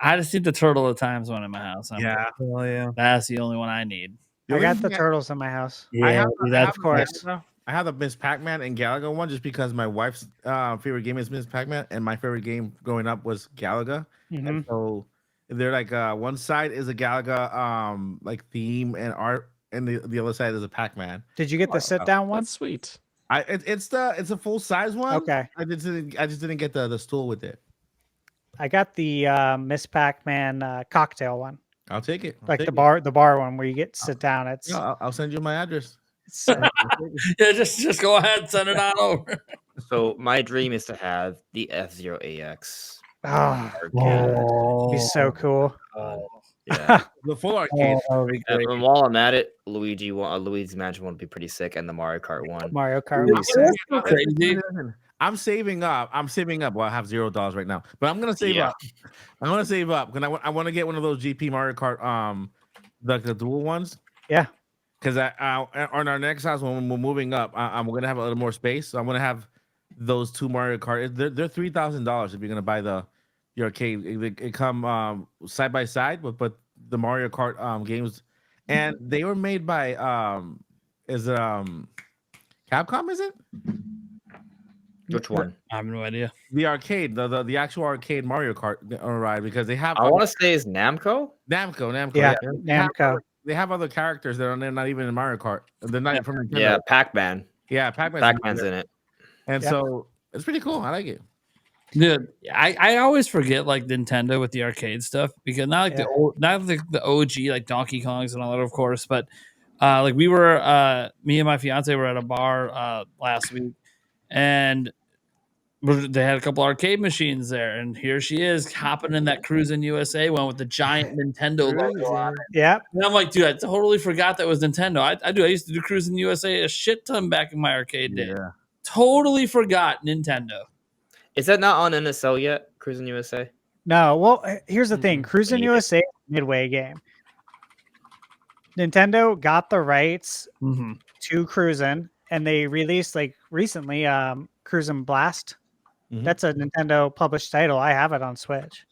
I just need the Turtle of Times one in my house. Yeah. Oh yeah. That's the only one I need. I got the turtles in my house. Yeah, of course. I have the Miss Pac-Man and Galaga one just because my wife's favorite game is Miss Pac-Man, and my favorite game growing up was Galaga. And so they're like one side is a Galaga like theme and art, and the other side is a Pac-Man. Did you get the sit down one? That's sweet. It's a full size one. Okay. I just didn't get the stool with it. I got the Miss Pac-Man cocktail one. I'll take it. Like the bar one where you get to sit down. It's I'll send you my address. Yeah, just go ahead and send it on over. So my dream is to have the F-Zero AX. Oh, it'd be so cool. Yeah. The full arcade. And while I'm at it, Luigi's Mansion one would be pretty sick, and the Mario Kart one. Mario Kart. would be sick. Crazy. I'm saving up. Well, I have $0 right now, but I'm gonna save up. I'm gonna save up because I want to get one of those GP Mario Kart, the dual ones. Yeah. Because on our next house when we're moving up, I'm gonna have a little more space. So I'm gonna have those two Mario Kart. They're $3,000 if you're gonna buy the arcade. It come side by side, but the Mario Kart games, and they were made by Capcom, is it? Which one? I have no idea. The arcade, the actual arcade Mario Kart ride, because they have. I want to say is Namco. Namco. Yeah, Namco. They have other characters that are not even in Mario Kart. They're not from Nintendo. Yeah, Pac-Man. Yeah, Pac-Man's in it. And so it's pretty cool. I like it. Dude, I always forget like Nintendo with the arcade stuff because not like the OG like Donkey Kongs and all that, of course, but like we were me and my fiance were at a bar last week, and they had a couple arcade machines there, and here she is hopping in that Cruisin' USA one with the giant Nintendo logo on it. Yeah. And I'm like, dude, I totally forgot that was Nintendo. I used to do Cruisin' USA a shit ton back in my arcade day. Yeah. Totally forgot Nintendo. Is that not on NSL yet? Cruisin' USA? No. Well, here's the thing. Cruisin' USA is a Midway game. Nintendo got the rights to Cruisin', and they released like recently Cruisin' Blast. That's a Nintendo published title. I have it on Switch.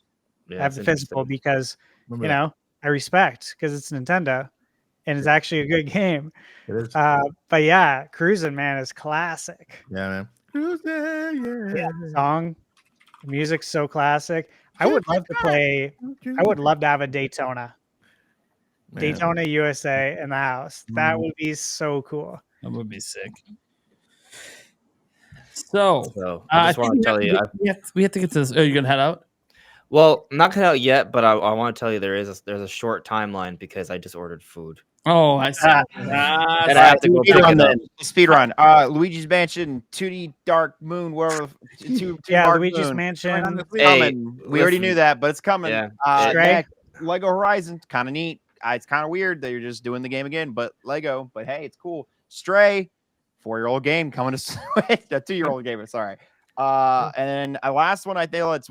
Yeah, I have the physical because I respect because it's Nintendo and it's actually a good game. It is. But yeah, Cruisin' man is classic. Yeah, man. Cruisin', Yeah, song, the music's so classic. I would love to play. I would love to have a Daytona. Man. Daytona USA in the house. That would be so cool. That would be sick. So I just want to tell you, we have to get to this. Are you gonna head out? Well, I'm not gonna head out yet, but I want to tell you there's a short timeline because I just ordered food. Oh, I see. And I have to go pick it up. Speed run. Luigi's Mansion, 2D Dark Moon, whatever. Dark Luigi's Moon. Mansion. Coming. We already knew that, but it's coming. Yeah. Next, Lego Horizon, kind of neat. It's kind of weird that you're just doing the game again, but Lego. But hey, it's cool. Stray, 4-year-old game coming to Switch. A 2-year-old game. Sorry. And then a last one I feel it's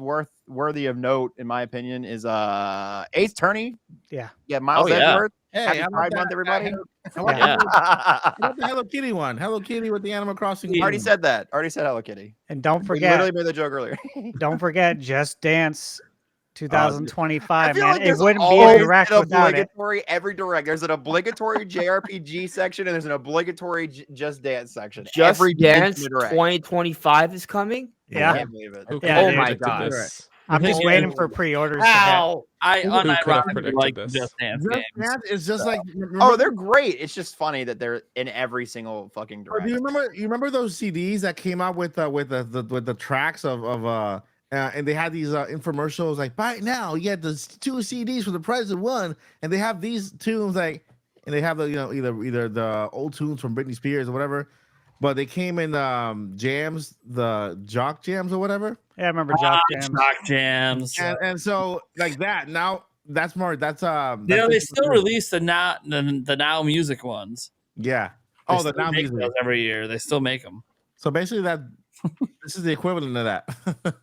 worthy of note in my opinion is Ace Attorney. Yeah. Miles Edgeworth. Hey, Happy Pride Month, everybody. What the Hello Kitty one? Hello Kitty with the Animal Crossing. Already said that. Already said Hello Kitty. And don't We forget, literally made the joke earlier. don't forget Just Dance 2025, man. Like it wouldn't be a direct without it. Every direct. There's an obligatory JRPG section and there's an obligatory Just Dance section. Just every Dance direct. 2025 is coming. I Yeah. can't believe it. Yeah, Oh dude. my god. I'm just waiting for pre-orders. I Who could have unironically predicted like this? Just Dance Just games. Dance is just like Oh, they're great. It's just funny that they're in every single fucking Do direct. you remember those CDs that came out with the tracks of and they had these infomercials like buy it now. You get the 2 CDs for the price of 1, and they have these tunes like, and they have the either the old tunes from Britney Spears or whatever, but they came in jams, the jock jams or whatever. Yeah, I remember Jock Jams. Jock Jams. And so like that now that's more that's they still release the now music ones. yeah. They Oh, the still now make music those every year. They still make them. So basically that this is the equivalent of that.